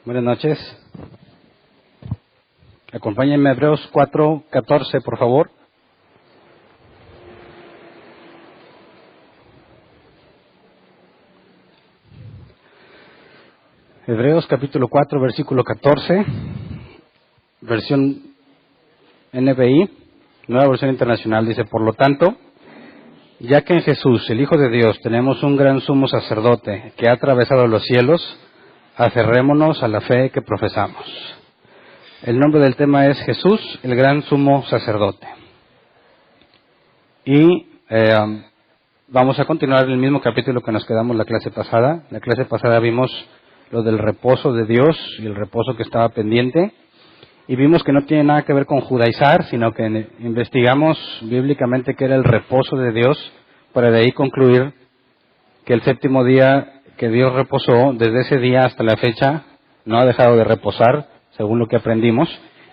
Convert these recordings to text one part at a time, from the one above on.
Buenas noches. Acompáñenme a Hebreos 4:14, por favor. Hebreos capítulo 4, versículo 14, versión NBI, Nueva Versión Internacional, dice: por lo tanto, ya que en Jesús, el Hijo de Dios, tenemos un gran sumo sacerdote que ha atravesado los cielos, aferrémonos a la fe que profesamos. El nombre del tema es Jesús, el gran sumo sacerdote. Y vamos a continuar el mismo capítulo que nos quedamos la clase pasada. La clase pasada vimos lo del reposo de Dios y el reposo que estaba pendiente. Y vimos que no tiene nada que ver con judaizar, sino que investigamos bíblicamente qué era el reposo de Dios, para de ahí concluir que el séptimo día que Dios reposó, desde ese día hasta la fecha, no ha dejado de reposar, según lo que aprendimos,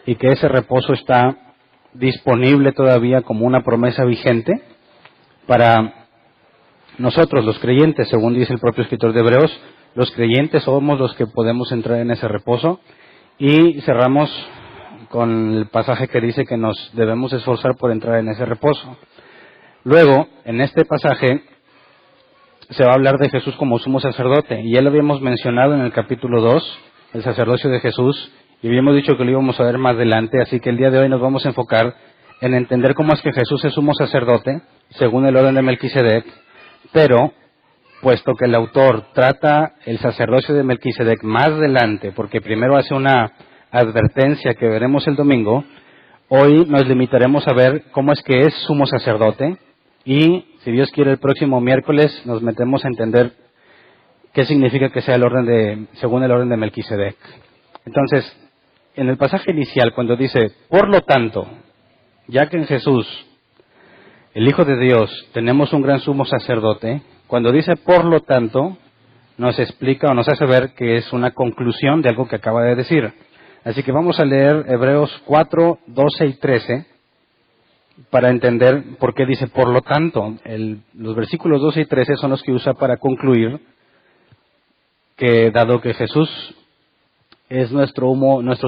y que ese reposo está disponible todavía como una promesa vigente para nosotros, los creyentes, según dice el propio escritor de Hebreos. Los creyentes somos los que podemos entrar en ese reposo. Y cerramos con el pasaje que dice que nos debemos esforzar por entrar en ese reposo. Luego, en este pasaje, se va a hablar de Jesús como sumo sacerdote, y ya lo habíamos mencionado en el capítulo 2, el sacerdocio de Jesús, y habíamos dicho que lo íbamos a ver más adelante, así que el día de hoy nos vamos a enfocar en entender cómo es que Jesús es sumo sacerdote, según el orden de Melquisedec, pero, puesto que el autor trata el sacerdocio de Melquisedec más adelante, porque primero hace una advertencia que veremos el domingo, hoy nos limitaremos a ver cómo es que es sumo sacerdote, y si Dios quiere el próximo miércoles nos metemos a entender qué significa que sea según el orden de Melquisedec. Entonces, en el pasaje inicial, cuando dice, por lo tanto, ya que en Jesús, el Hijo de Dios, tenemos un gran sumo sacerdote, cuando dice por lo tanto, nos explica o nos hace ver que es una conclusión de algo que acaba de decir. Así que vamos a leer Hebreos 4, 12 y 13 para entender por qué dice por lo tanto. Los versículos 12 y 13 son los que usa para concluir que dado que Jesús es nuestro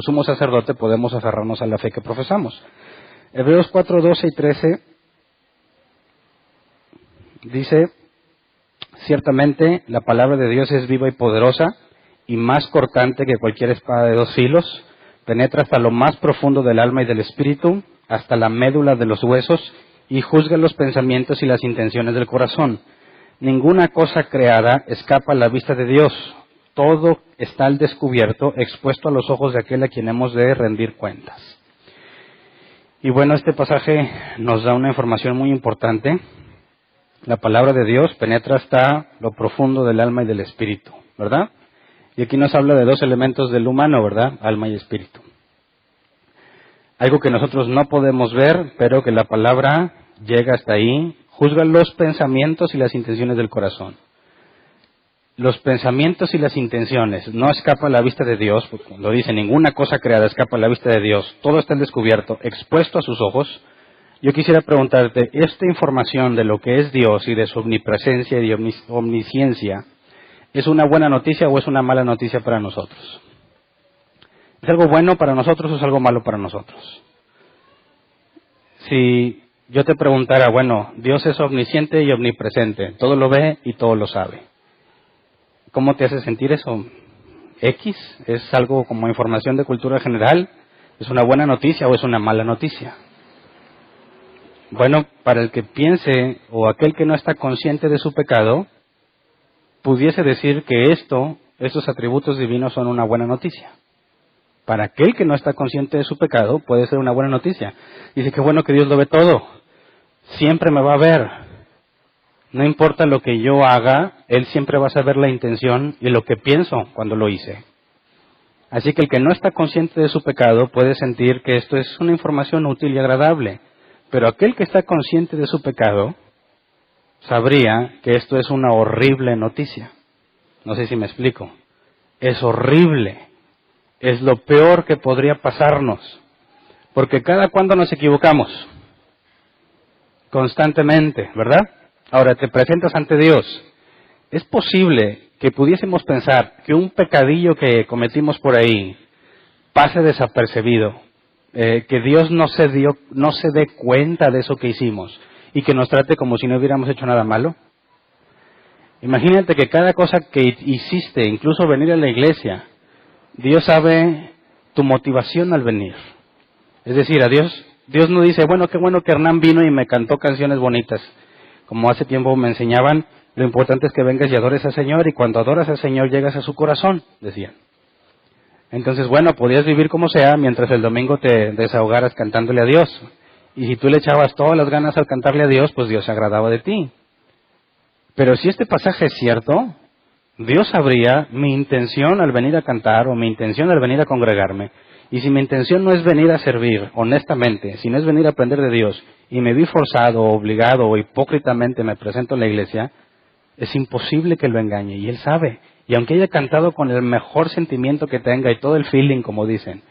sumo sacerdote, podemos aferrarnos a la fe que profesamos. Hebreos 4, 12 y 13 dice: ciertamente la palabra de Dios es viva y poderosa, y más cortante que cualquier espada de dos filos, penetra hasta lo más profundo del alma y del espíritu, hasta la médula de los huesos, y juzga los pensamientos y las intenciones del corazón. Ninguna cosa creada escapa a la vista de Dios. Todo está al descubierto, expuesto a los ojos de aquel a quien hemos de rendir cuentas. Y bueno, este pasaje nos da una información muy importante. La palabra de Dios penetra hasta lo profundo del alma y del espíritu, ¿verdad? Y aquí nos habla de dos elementos del humano, ¿verdad? Alma y espíritu. Algo que nosotros no podemos ver, pero que la palabra llega hasta ahí. Juzga los pensamientos y las intenciones del corazón. Los pensamientos y las intenciones no escapa a la vista de Dios, porque cuando dice ninguna cosa creada escapa a la vista de Dios, todo está al descubierto, expuesto a sus ojos. Yo quisiera preguntarte, ¿esta información de lo que es Dios y de su omnipresencia y omnisciencia es una buena noticia o es una mala noticia para nosotros? ¿Es algo bueno para nosotros o es algo malo para nosotros? Si yo te preguntara, bueno, Dios es omnisciente y omnipresente, todo lo ve y todo lo sabe, ¿cómo te hace sentir eso? ¿X? ¿Es algo como información de cultura general? ¿Es una buena noticia o es una mala noticia? Bueno, para el que piense o aquel que no está consciente de su pecado, pudiese decir que estos atributos divinos son una buena noticia. Para aquel que no está consciente de su pecado, puede ser una buena noticia. Dice que bueno que Dios lo ve todo, siempre me va a ver. No importa lo que yo haga, Él siempre va a saber la intención y lo que pienso cuando lo hice. Así que el que no está consciente de su pecado puede sentir que esto es una información útil y agradable. Pero aquel que está consciente de su pecado sabría que esto es una horrible noticia. No sé si me explico. Es horrible. Es lo peor que podría pasarnos. Porque cada cuando nos equivocamos. Constantemente, ¿verdad? Ahora te presentas ante Dios. ¿Es posible que pudiésemos pensar que un pecadillo que cometimos por ahí pase desapercibido, que Dios no se dé cuenta de eso que hicimos y que nos trate como si no hubiéramos hecho nada malo. Imagínate que cada cosa que hiciste, incluso venir a la iglesia, Dios sabe tu motivación al venir. Es decir, Dios no dice, bueno, qué bueno que Hernán vino y me cantó canciones bonitas. Como hace tiempo me enseñaban, lo importante es que vengas y adores al Señor, y cuando adoras al Señor llegas a su corazón, decían. Entonces, bueno, podías vivir como sea mientras el domingo te desahogaras cantándole a Dios. Y si tú le echabas todas las ganas al cantarle a Dios, pues Dios se agradaba de ti. Pero si este pasaje es cierto, Dios sabría mi intención al venir a cantar o mi intención al venir a congregarme. Y si mi intención no es venir a servir honestamente, si no es venir a aprender de Dios, y me vi forzado, obligado o hipócritamente me presento en la iglesia, es imposible que lo engañe, y Él sabe. Y aunque haya cantado con el mejor sentimiento que tenga y todo el feeling, como dicen,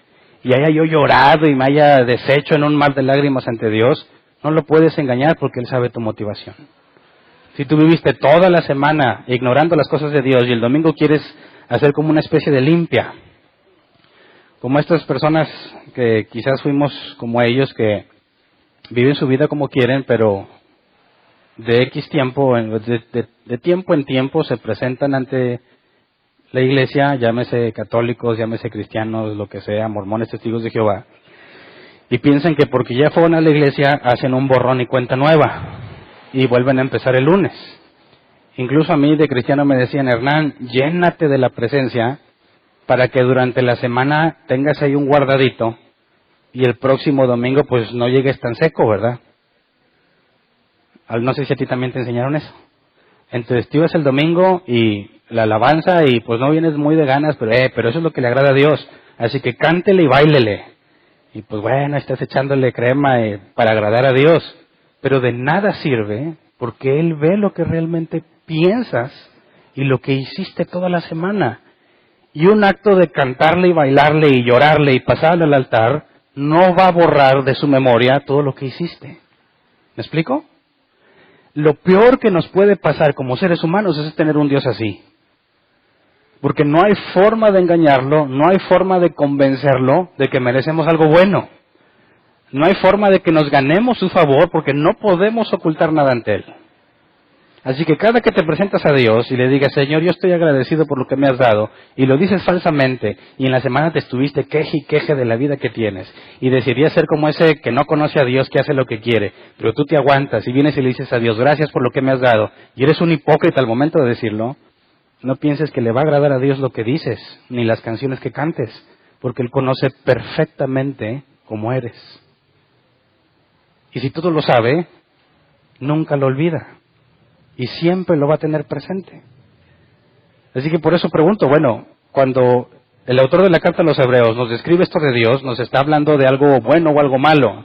y haya yo llorado y me haya deshecho en un mar de lágrimas ante Dios, no lo puedes engañar porque Él sabe tu motivación. Si tú viviste toda la semana ignorando las cosas de Dios y el domingo quieres hacer como una especie de limpia, como estas personas que quizás fuimos como ellos, que viven su vida como quieren, pero de X tiempo, de tiempo en tiempo se presentan ante la iglesia, llámese católicos, llámese cristianos, lo que sea, mormones, testigos de Jehová, y piensan que porque ya fueron a la iglesia hacen un borrón y cuenta nueva y vuelven a empezar el lunes. Incluso a mí de cristiano me decían, Hernán, llénate de la presencia para que durante la semana tengas ahí un guardadito y el próximo domingo pues no llegues tan seco, ¿verdad? No sé si a ti también te enseñaron eso. Entonces tú ibas el domingo y la alabanza y pues no vienes muy de ganas, pero eso es lo que le agrada a Dios. Así que cántele y báilele. Y pues bueno, estás echándole crema para agradar a Dios. Pero de nada sirve porque Él ve lo que realmente piensas y lo que hiciste toda la semana. Y un acto de cantarle y bailarle y llorarle y pasarle al altar no va a borrar de su memoria todo lo que hiciste. ¿Me explico? Lo peor que nos puede pasar como seres humanos es tener un Dios así. Porque no hay forma de engañarlo, no hay forma de convencerlo de que merecemos algo bueno. No hay forma de que nos ganemos su favor porque no podemos ocultar nada ante Él. Así que cada que te presentas a Dios y le digas, Señor, yo estoy agradecido por lo que me has dado, y lo dices falsamente, y en la semana te estuviste queje y queje de la vida que tienes, y decidías ser como ese que no conoce a Dios, que hace lo que quiere, pero tú te aguantas y vienes y le dices a Dios, gracias por lo que me has dado, y eres un hipócrita al momento de decirlo, no pienses que le va a agradar a Dios lo que dices, ni las canciones que cantes, porque Él conoce perfectamente cómo eres. Y si todo lo sabe, nunca lo olvida. Y siempre lo va a tener presente. Así que por eso pregunto, bueno, cuando el autor de la carta a los Hebreos nos describe esto de Dios, nos está hablando de algo bueno o algo malo,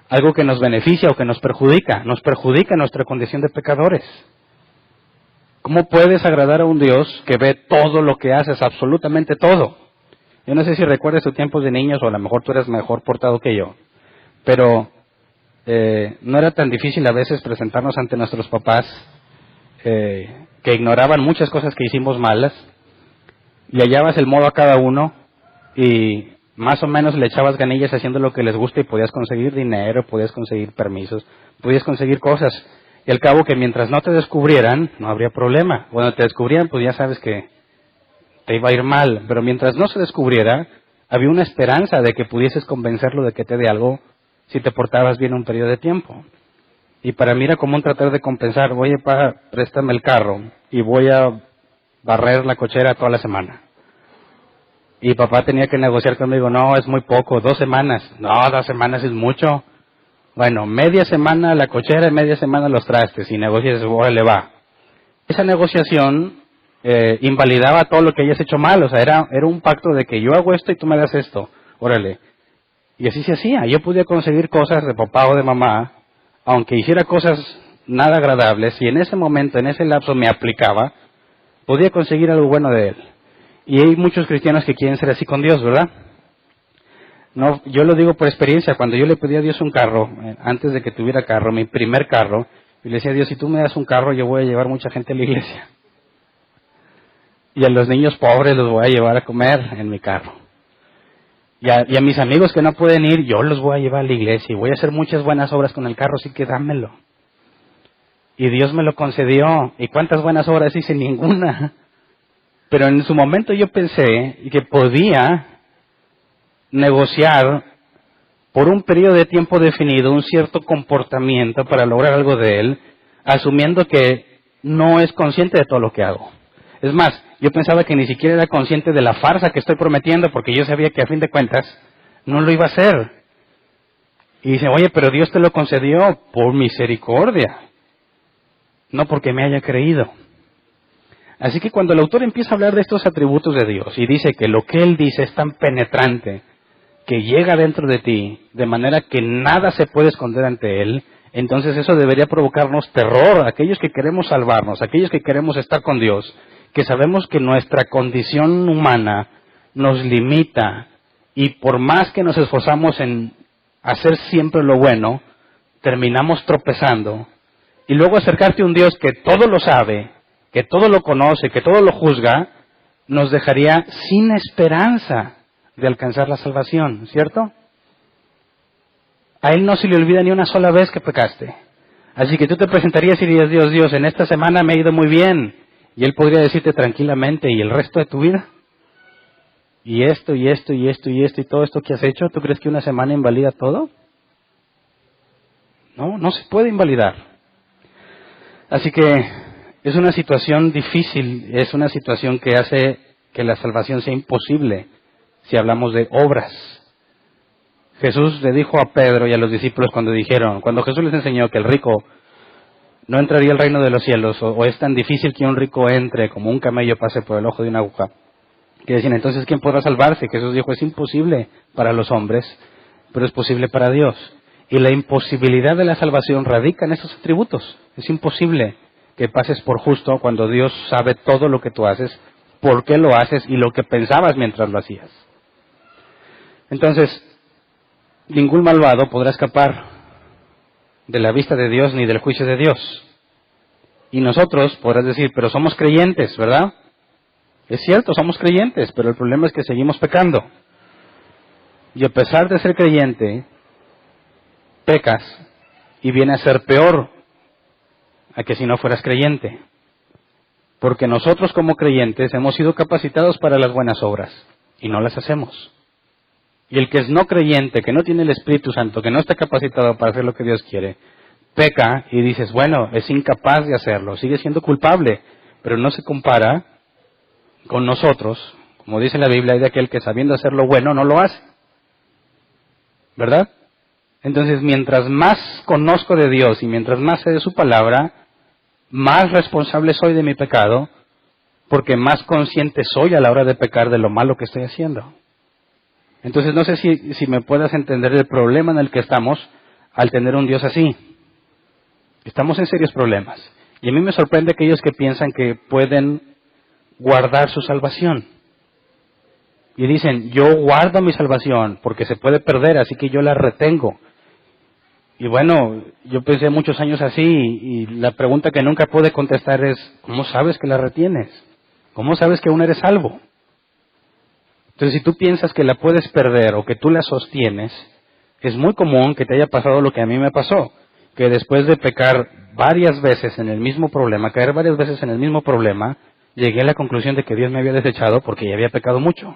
algo que nos beneficia o que nos perjudica nuestra condición de pecadores. ¿Cómo puedes agradar a un Dios que ve todo lo que haces, absolutamente todo? Yo no sé si recuerdas tus tiempos de niños, o a lo mejor tú eres mejor portado que yo, pero no era tan difícil a veces presentarnos ante nuestros papás que ignoraban muchas cosas que hicimos malas, le hallabas el modo a cada uno y más o menos le echabas ganillas haciendo lo que les gusta y podías conseguir dinero, podías conseguir permisos, podías conseguir cosas. Y al cabo que mientras no te descubrieran, no habría problema. Cuando te descubrieran, pues ya sabes que te iba a ir mal. Pero mientras no se descubriera, había una esperanza de que pudieses convencerlo de que te dé algo si te portabas bien un periodo de tiempo. Y para mí era común tratar de compensar, oye, préstame el carro y voy a barrer la cochera toda la semana. Y papá tenía que negociar conmigo, no, es muy poco, 2 semanas. No, 2 semanas es mucho. Bueno, media semana la cochera y media semana los trastes, y negocias, órale va. Esa negociación invalidaba todo lo que hayas hecho mal, o sea, era un pacto de que yo hago esto y tú me das esto, órale. Y así se hacía. Yo podía conseguir cosas de papá o de mamá, aunque hiciera cosas nada agradables, y en ese momento, en ese lapso me aplicaba, podía conseguir algo bueno de Él. Y hay muchos cristianos que quieren ser así con Dios, ¿verdad? No, yo lo digo por experiencia. Cuando yo le pedí a Dios un carro, antes de que tuviera carro, mi primer carro, y le decía a Dios, si tú me das un carro, yo voy a llevar mucha gente a la iglesia. Y a los niños pobres los voy a llevar a comer en mi carro. Y a mis amigos que no pueden ir, yo los voy a llevar a la iglesia y voy a hacer muchas buenas obras con el carro, así que dámelo. Y Dios me lo concedió. ¿Y cuántas buenas obras hice? Ninguna. Pero en su momento yo pensé que podía negociar por un periodo de tiempo definido un cierto comportamiento para lograr algo de él, asumiendo que no es consciente de todo lo que hago. Es más, yo pensaba que ni siquiera era consciente de la farsa que estoy prometiendo, porque yo sabía que a fin de cuentas no lo iba a hacer. Y dice, oye, pero Dios te lo concedió por misericordia, no porque me haya creído. Así que cuando el autor empieza a hablar de estos atributos de Dios y dice que lo que él dice es tan penetrante que llega dentro de ti, de manera que nada se puede esconder ante él, entonces eso debería provocarnos terror, aquellos que queremos salvarnos, aquellos que queremos estar con Dios, que sabemos que nuestra condición humana nos limita y por más que nos esforzamos en hacer siempre lo bueno, terminamos tropezando. Y luego acercarte a un Dios que todo lo sabe, que todo lo conoce, que todo lo juzga, nos dejaría sin esperanza de alcanzar la salvación, ¿cierto? A Él no se le olvida ni una sola vez que pecaste. Así que tú te presentarías y dirías, Dios, en esta semana me ha ido muy bien. Y Él podría decirte tranquilamente, ¿y el resto de tu vida? ¿Y esto, y esto, y esto, y esto, y todo esto que has hecho? ¿Tú crees que una semana invalida todo? No, no se puede invalidar. Así que es una situación difícil, es una situación que hace que la salvación sea imposible si hablamos de obras. Jesús le dijo a Pedro y a los discípulos cuando Jesús les enseñó que el rico no entraría al reino de los cielos, o es tan difícil que un rico entre como un camello pase por el ojo de una aguja, que decían, entonces ¿quién podrá salvarse? Jesús dijo, es imposible para los hombres, pero es posible para Dios. Y la imposibilidad de la salvación radica en estos atributos. Es imposible que pases por justo cuando Dios sabe todo lo que tú haces, por qué lo haces y lo que pensabas mientras lo hacías. Entonces, ningún malvado podrá escapar de la vista de Dios ni del juicio de Dios. Y nosotros, podrás decir, pero somos creyentes, ¿verdad? Es cierto, somos creyentes, pero el problema es que seguimos pecando. Y a pesar de ser creyente, pecas y viene a ser peor a que si no fueras creyente. Porque nosotros como creyentes hemos sido capacitados para las buenas obras y no las hacemos. Y el que es no creyente, que no tiene el Espíritu Santo, que no está capacitado para hacer lo que Dios quiere, peca y dices, bueno, es incapaz de hacerlo, sigue siendo culpable, pero no se compara con nosotros, como dice la Biblia, hay de aquel que sabiendo hacer lo bueno no lo hace. ¿Verdad? Entonces, mientras más conozco de Dios y mientras más sé de su palabra, más responsable soy de mi pecado, porque más consciente soy a la hora de pecar de lo malo que estoy haciendo. Entonces, no sé si me puedas entender el problema en el que estamos al tener un Dios así. Estamos en serios problemas. Y a mí me sorprende aquellos que piensan que pueden guardar su salvación. Y dicen, yo guardo mi salvación porque se puede perder, así que yo la retengo. Y bueno, yo pensé muchos años así y la pregunta que nunca pude contestar es, ¿cómo sabes que la retienes? ¿Cómo sabes que aún eres salvo? Entonces, si tú piensas que la puedes perder o que tú la sostienes, es muy común que te haya pasado lo que a mí me pasó, que después de pecar varias veces en el mismo problema, caer varias veces en el mismo problema, llegué a la conclusión de que Dios me había desechado porque ya había pecado mucho.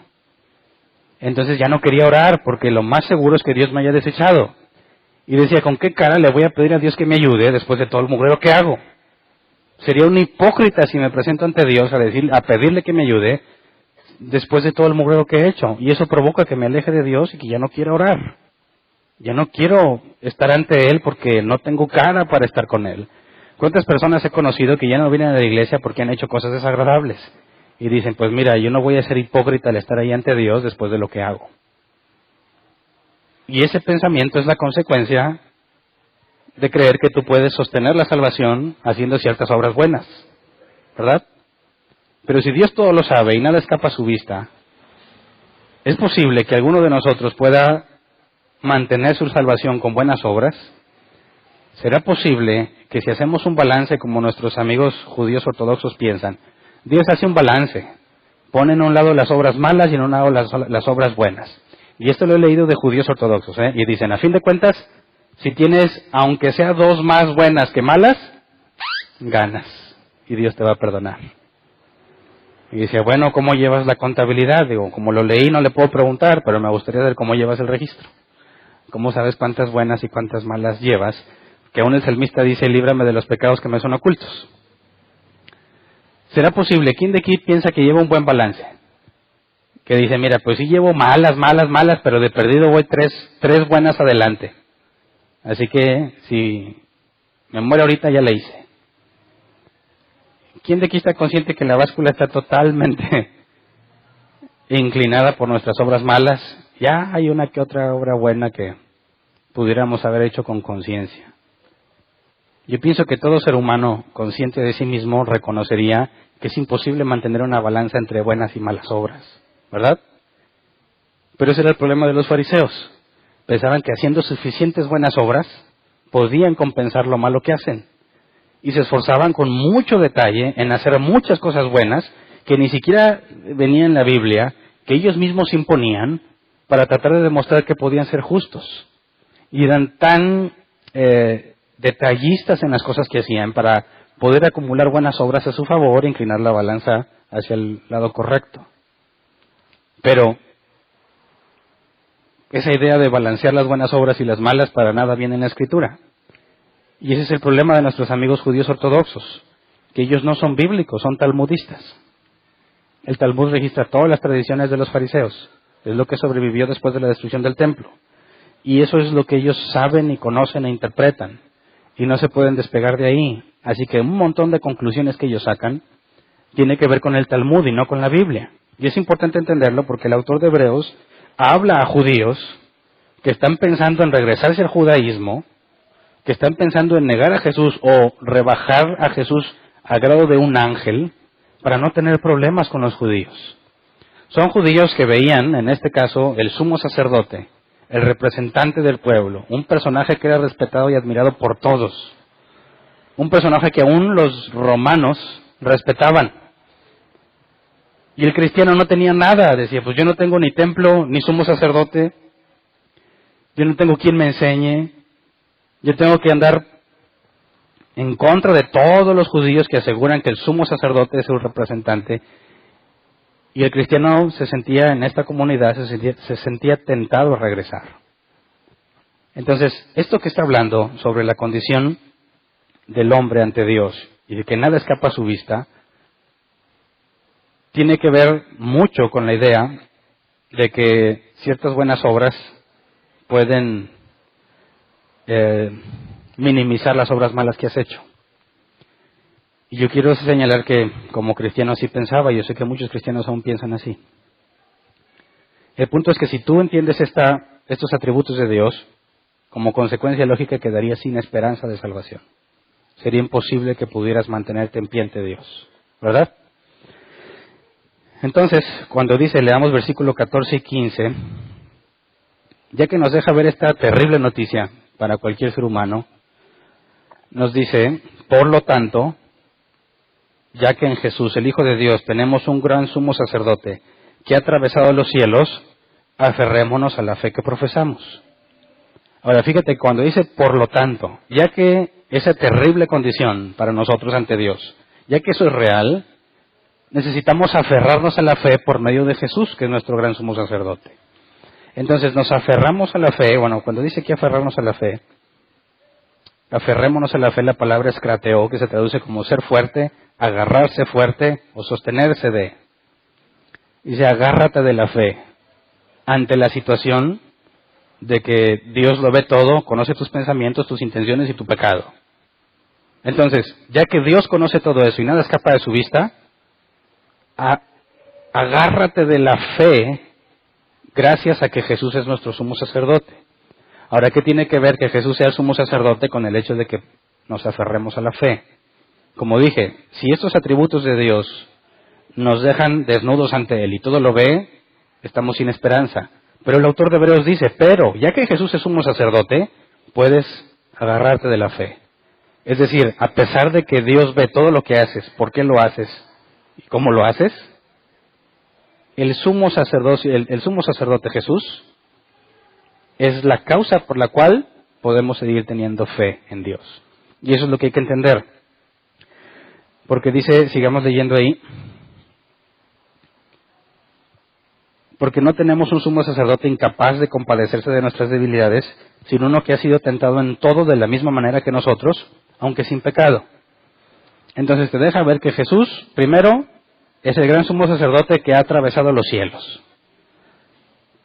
Entonces ya no quería orar porque lo más seguro es que Dios me haya desechado. Y decía, ¿con qué cara le voy a pedir a Dios que me ayude después de todo el mugrero que hago? Sería un hipócrita si me presento ante Dios a pedirle que me ayude después de todo el mugrero que he hecho. Y eso provoca que me aleje de Dios y que ya no quiera orar. Ya no quiero estar ante Él porque no tengo cara para estar con Él. ¿Cuántas personas he conocido que ya no vienen a la iglesia porque han hecho cosas desagradables? Y dicen, pues mira, yo no voy a ser hipócrita al estar ahí ante Dios después de lo que hago. Y ese pensamiento es la consecuencia de creer que tú puedes sostener la salvación haciendo ciertas obras buenas, ¿verdad? Pero si Dios todo lo sabe y nada escapa a su vista, es posible que alguno de nosotros pueda mantener su salvación con buenas obras. ¿Será posible que si hacemos un balance como nuestros amigos judíos ortodoxos piensan, Dios hace un balance, Ponen a un lado las obras malas y en un lado las obras buenas. Y esto lo he leído de judíos ortodoxos, y dicen, a fin de cuentas, si tienes, aunque sea 2 más buenas que malas, ganas, y Dios te va a perdonar. Y decía, bueno, ¿cómo llevas la contabilidad? Digo, como lo leí no le puedo preguntar, pero me gustaría saber cómo llevas el registro. ¿Cómo sabes cuántas buenas y cuántas malas llevas? Que aún el salmista dice, líbrame de los pecados que me son ocultos. ¿Será posible? ¿Quién de aquí piensa que lleva un buen balance? Que dice, mira, pues sí llevo malas, pero de perdido voy tres buenas adelante. Así que si me muero ahorita ya la hice. ¿Quién de aquí está consciente que la báscula está totalmente inclinada por nuestras obras malas? Ya hay una que otra obra buena que pudiéramos haber hecho con conciencia. Yo pienso que todo ser humano consciente de sí mismo reconocería que es imposible mantener una balanza entre buenas y malas obras, ¿verdad? Pero ese era el problema de los fariseos. Pensaban que haciendo suficientes buenas obras podían compensar lo malo que hacen. Y se esforzaban con mucho detalle en hacer muchas cosas buenas que ni siquiera venían en la Biblia, que ellos mismos imponían para tratar de demostrar que podían ser justos. Y eran tan detallistas en las cosas que hacían para poder acumular buenas obras a su favor e inclinar la balanza hacia el lado correcto. Pero esa idea de balancear las buenas obras y las malas para nada viene en la Escritura. Y ese es el problema de nuestros amigos judíos ortodoxos, que ellos no son bíblicos, son talmudistas. El Talmud registra todas las tradiciones de los fariseos, es lo que sobrevivió después de la destrucción del templo. Y eso es lo que ellos saben y conocen e interpretan, y no se pueden despegar de ahí. Así que un montón de conclusiones que ellos sacan tiene que ver con el Talmud y no con la Biblia. Y es importante entenderlo porque el autor de Hebreos habla a judíos que están pensando en regresarse al judaísmo, que están pensando en negar a Jesús o rebajar a Jesús al grado de un ángel para no tener problemas con los judíos. Son judíos que veían, en este caso, el sumo sacerdote, el representante del pueblo, un personaje que era respetado y admirado por todos, un personaje que aún los romanos respetaban. Y el cristiano no tenía nada, decía, pues yo no tengo ni templo, ni sumo sacerdote, yo no tengo quien me enseñe, yo tengo que andar en contra de todos los judíos que aseguran que el sumo sacerdote es el representante. Y el cristiano se sentía en esta comunidad, se sentía tentado a regresar. Entonces, esto que está hablando sobre la condición del hombre ante Dios y de que nada escapa a su vista, tiene que ver mucho con la idea de que ciertas buenas obras pueden minimizar las obras malas que has hecho. Y yo quiero señalar que como cristiano así pensaba, y yo sé que muchos cristianos aún piensan así. El punto es que si tú entiendes estos atributos de Dios, como consecuencia lógica quedarías sin esperanza de salvación. Sería imposible que pudieras mantenerte en pie ante Dios, ¿verdad? Entonces, cuando dice, leamos versículo 14 y 15, ya que nos deja ver esta terrible noticia para cualquier ser humano, nos dice, por lo tanto, ya que en Jesús, el Hijo de Dios, tenemos un gran sumo sacerdote que ha atravesado los cielos, aferrémonos a la fe que profesamos. Ahora, fíjate, cuando dice por lo tanto, ya que esa terrible condición para nosotros ante Dios, ya que eso es real, necesitamos aferrarnos a la fe por medio de Jesús, que es nuestro gran sumo sacerdote. Entonces nos aferramos a la fe, bueno, cuando dice que aferrarnos a la fe, aferrémonos a la fe, la palabra es krateo, que se traduce como ser fuerte, agarrarse fuerte o sostenerse de. Dice, agárrate de la fe ante la situación de que Dios lo ve todo, conoce tus pensamientos, tus intenciones y tu pecado. Entonces, ya que Dios conoce todo eso y nada escapa de su vista, agárrate de la fe gracias a que Jesús es nuestro sumo sacerdote. Ahora, ¿qué tiene que ver que Jesús sea el sumo sacerdote con el hecho de que nos aferremos a la fe? Como dije, si estos atributos de Dios nos dejan desnudos ante Él y todo lo ve, estamos sin esperanza. Pero el autor de Hebreos dice, pero ya que Jesús es sumo sacerdote, puedes agarrarte de la fe. Es decir, a pesar de que Dios ve todo lo que haces, por qué lo haces y cómo lo haces, el sumo sacerdote Jesús es la causa por la cual podemos seguir teniendo fe en Dios. Y eso es lo que hay que entender. Porque dice, sigamos leyendo ahí, porque no tenemos un sumo sacerdote incapaz de compadecerse de nuestras debilidades, sino uno que ha sido tentado en todo de la misma manera que nosotros, aunque sin pecado. Entonces te deja ver que Jesús, primero, es el gran sumo sacerdote que ha atravesado los cielos.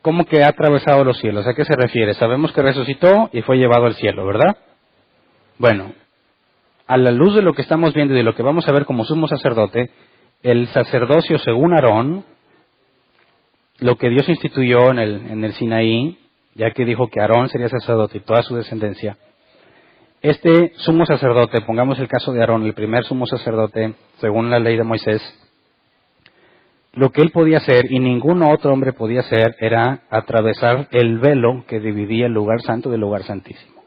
¿Cómo que ha atravesado los cielos? ¿A qué se refiere? Sabemos que resucitó y fue llevado al cielo, ¿verdad? Bueno, a la luz de lo que estamos viendo y de lo que vamos a ver como sumo sacerdote, el sacerdocio según Aarón, lo que Dios instituyó en el Sinaí, ya que dijo que Aarón sería sacerdote y toda su descendencia, este sumo sacerdote, pongamos el caso de Aarón, el primer sumo sacerdote, según la ley de Moisés, lo que él podía hacer y ningún otro hombre podía hacer era atravesar el velo que dividía el lugar santo del lugar santísimo.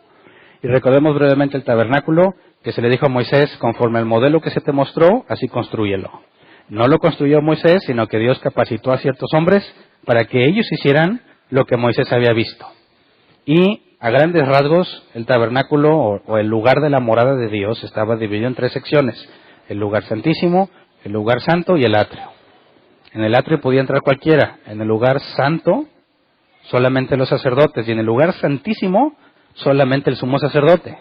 Y recordemos brevemente el tabernáculo que se le dijo a Moisés, conforme al modelo que se te mostró, así constrúyelo. No lo construyó Moisés, sino que Dios capacitó a ciertos hombres para que ellos hicieran lo que Moisés había visto. Y a grandes rasgos, el tabernáculo o el lugar de la morada de Dios estaba dividido en 3 secciones: el lugar santísimo, el lugar santo y el atrio. En el atrio podía entrar cualquiera, en el lugar santo solamente los sacerdotes y en el lugar santísimo solamente el sumo sacerdote.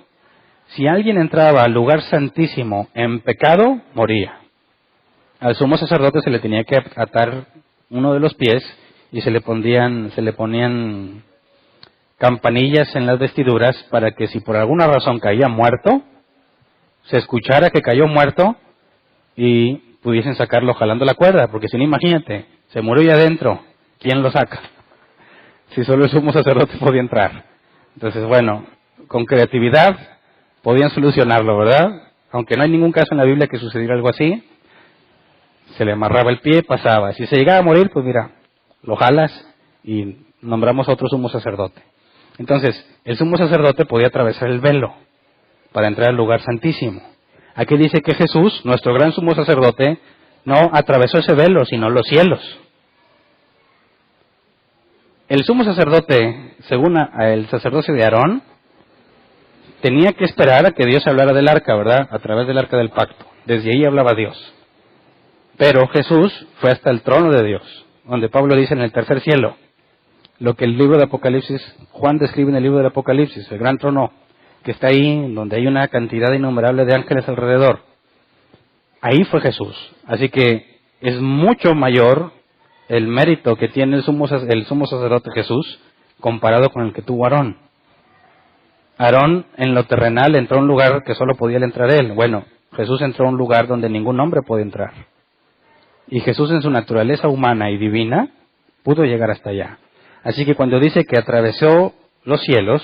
Si alguien entraba al lugar santísimo en pecado, moría. Al sumo sacerdote se le tenía que atar uno de los pies y se le ponían campanillas en las vestiduras para que si por alguna razón caía muerto, se escuchara que cayó muerto y pudiesen sacarlo jalando la cuerda, porque si no, imagínate, se murió ahí adentro, ¿quién lo saca? Si solo el sumo sacerdote podía entrar. Entonces, bueno, con creatividad podían solucionarlo, ¿verdad? Aunque no hay ningún caso en la Biblia que sucediera algo así, se le amarraba el pie, pasaba. Si se llegaba a morir, pues mira, lo jalas y nombramos a otro sumo sacerdote. Entonces, el sumo sacerdote podía atravesar el velo para entrar al lugar santísimo. Aquí dice que Jesús, nuestro gran sumo sacerdote, no atravesó ese velo, sino los cielos. El sumo sacerdote, según el sacerdocio de Aarón, tenía que esperar a que Dios hablara del arca, ¿verdad? A través del arca del pacto. Desde ahí hablaba Dios. Pero Jesús fue hasta el trono de Dios, donde Pablo dice en el tercer cielo, lo que el libro de Apocalipsis, Juan describe en el libro del Apocalipsis, el gran trono que está ahí, donde hay una cantidad innumerable de ángeles alrededor. Ahí fue Jesús. Así que es mucho mayor el mérito que tiene el sumo sacerdote Jesús comparado con el que tuvo Aarón. Aarón en lo terrenal entró a un lugar que solo podía entrar él. Bueno, Jesús entró a un lugar donde ningún hombre puede entrar. Y Jesús en su naturaleza humana y divina pudo llegar hasta allá. Así que cuando dice que atravesó los cielos,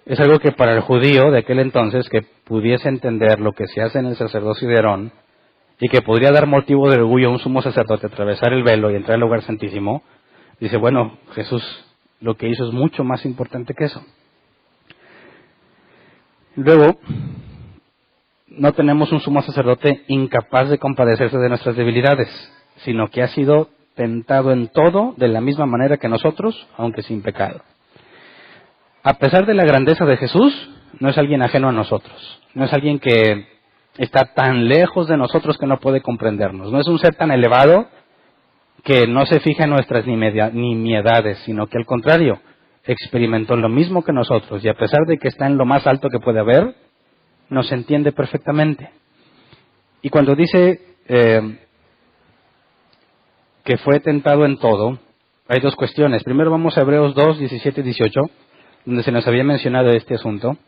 es algo que para el judío de aquel entonces, que pudiese entender lo que se hace en el sacerdocio de Aarón, y que podría dar motivo de orgullo a un sumo sacerdote atravesar el velo y entrar al lugar santísimo, dice, bueno, Jesús lo que hizo es mucho más importante que eso. Luego, no tenemos un sumo sacerdote incapaz de compadecerse de nuestras debilidades, sino que ha sido tentado en todo de la misma manera que nosotros, aunque sin pecado. A pesar de la grandeza de Jesús, no es alguien ajeno a nosotros. No es alguien que está tan lejos de nosotros que no puede comprendernos. No es un ser tan elevado que no se fija en nuestras nimiedades, sino que al contrario, experimentó lo mismo que nosotros. Y a pesar de que está en lo más alto que puede haber, nos entiende perfectamente. Y cuando dice que fue tentado en todo, hay 2 cuestiones. Primero vamos a Hebreos 2, 17 y 18, donde se nos había mencionado este asunto,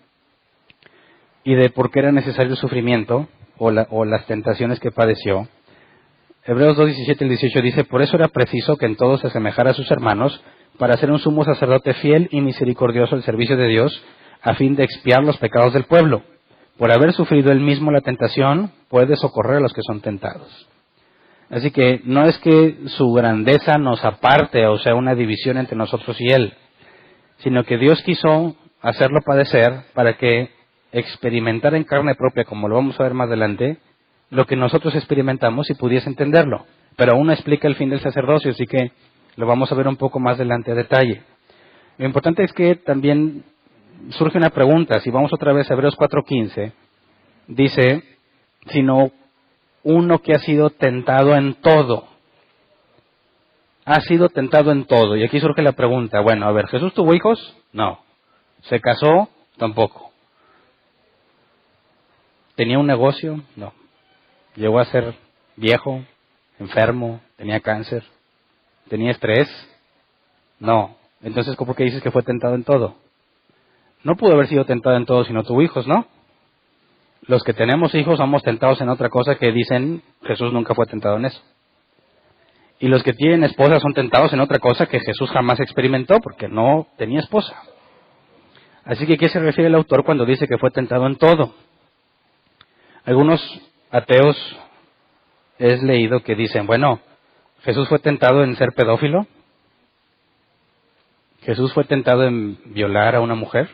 y de por qué era necesario el sufrimiento o las tentaciones que padeció. Hebreos 2, 17 y 18 dice, por eso era preciso que en todo se asemejara a sus hermanos, para ser un sumo sacerdote fiel y misericordioso al servicio de Dios, a fin de expiar los pecados del pueblo. Por haber sufrido él mismo la tentación, puede socorrer a los que son tentados. Así que no es que su grandeza nos aparte, o sea, una división entre nosotros y él, sino que Dios quiso hacerlo padecer para que experimentara en carne propia, como lo vamos a ver más adelante, lo que nosotros experimentamos y pudiese entenderlo. pero aún no explica el fin del sacerdocio, así que lo vamos a ver un poco más adelante a detalle. Lo importante es que también surge una pregunta. Si vamos otra vez a Hebreos 4:15, dice, sino uno que ha sido tentado en todo. Ha sido tentado en todo. Y aquí surge la pregunta, bueno, a ver, ¿Jesús tuvo hijos? No. ¿Se casó? Tampoco. ¿Tenía un negocio? No. ¿Llegó a ser viejo, enfermo, tenía cáncer? ¿Tenía estrés? No. Entonces, ¿por qué dices que fue tentado en todo? No pudo haber sido tentado en todo si no tuvo hijos, ¿no? Los que tenemos hijos somos tentados en otra cosa que dicen Jesús nunca fue tentado en eso. Y los que tienen esposa son tentados en otra cosa que Jesús jamás experimentó porque no tenía esposa. Así que ¿a qué se refiere el autor cuando dice que fue tentado en todo? Algunos ateos he leído que dicen, bueno, ¿Jesús fue tentado en ser pedófilo? ¿Jesús fue tentado en violar a una mujer?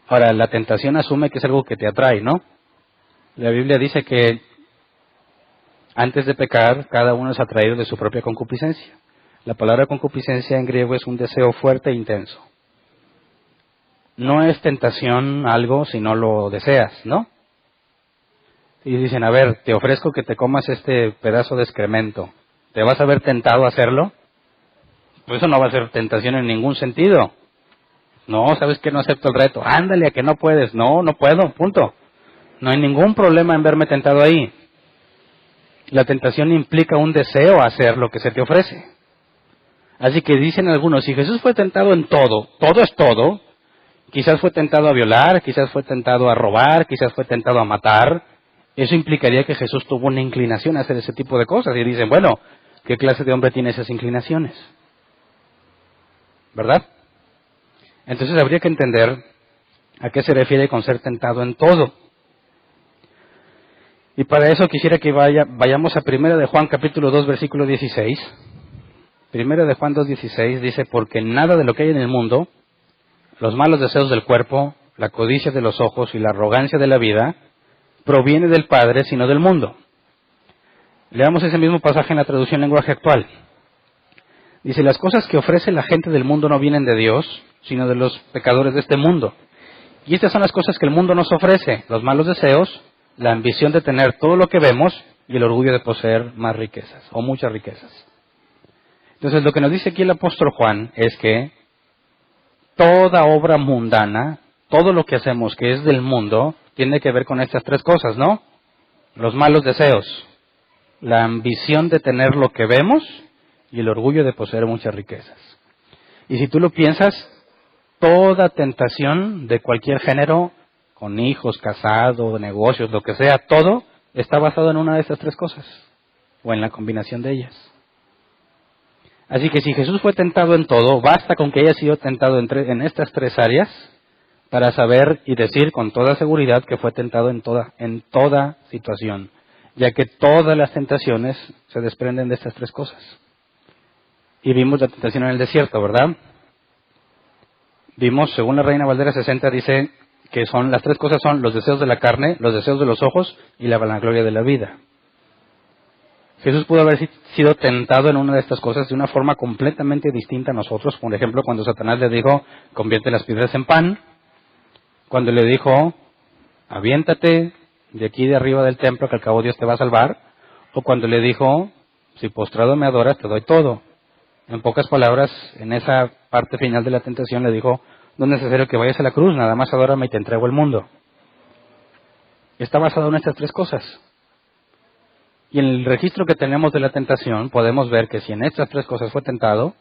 Ahora, la tentación asume que es algo que te atrae, ¿no? La Biblia dice que antes de pecar, cada uno es atraído de su propia concupiscencia. La palabra concupiscencia en griego es un deseo fuerte e intenso. No es tentación algo si no lo deseas, ¿no? Y dicen, a ver, te ofrezco que te comas este pedazo de excremento. ¿Te vas a ver tentado a hacerlo? Pues eso no va a ser tentación en ningún sentido. No, ¿sabes qué? No acepto el reto. Ándale, a que no puedes. No, no puedo, punto. No hay ningún problema en verme tentado ahí. La tentación implica un deseo a hacer lo que se te ofrece. Así que dicen algunos, si Jesús fue tentado en todo, todo es todo, quizás fue tentado a violar, quizás fue tentado a robar, quizás fue tentado a matar, eso implicaría que Jesús tuvo una inclinación a hacer ese tipo de cosas. Y dicen, bueno, ¿qué clase de hombre tiene esas inclinaciones? ¿Verdad? Entonces habría que entender a qué se refiere con ser tentado en todo. Y para eso quisiera que vayamos a 1 de Juan capítulo 2 versículo 16. 1 de Juan 2:16 dice, porque nada de lo que hay en el mundo, los malos deseos del cuerpo, la codicia de los ojos y la arrogancia de la vida, proviene del Padre, sino del mundo. Leamos ese mismo pasaje en la traducción lenguaje actual. Dice, las cosas que ofrece la gente del mundo no vienen de Dios, sino de los pecadores de este mundo. Y estas son las cosas que el mundo nos ofrece, los malos deseos, la ambición de tener todo lo que vemos y el orgullo de poseer más riquezas, o muchas riquezas. Entonces, lo que nos dice aquí el apóstol Juan es que toda obra mundana, todo lo que hacemos que es del mundo, tiene que ver con estas tres cosas, ¿no? Los malos deseos, la ambición de tener lo que vemos y el orgullo de poseer muchas riquezas. Y si tú lo piensas, toda tentación de cualquier género, con hijos, casado, negocios, lo que sea, todo está basado en una de estas tres cosas, o en la combinación de ellas. Así que si Jesús fue tentado en todo, basta con que haya sido tentado en estas tres áreas para saber y decir con toda seguridad que fue tentado en toda situación, ya que todas las tentaciones se desprenden de estas tres cosas. Y vimos la tentación en el desierto, ¿verdad? Vimos, según la Reina Valera 60, dice que las tres cosas son los deseos de la carne, los deseos de los ojos y la vanagloria de la vida. Jesús pudo haber sido tentado en una de estas cosas de una forma completamente distinta a nosotros. Por ejemplo, cuando Satanás le dijo, convierte las piedras en pan. Cuando le dijo, aviéntate de aquí de arriba del templo que al cabo Dios te va a salvar. O cuando le dijo, si postrado me adoras, te doy todo. En pocas palabras, en esa parte final de la tentación le dijo, no es necesario que vayas a la cruz, nada más adórame y te entrego el mundo. Está basado en estas tres cosas. Y en el registro que tenemos de la tentación, podemos ver que si en estas tres cosas fue tentado,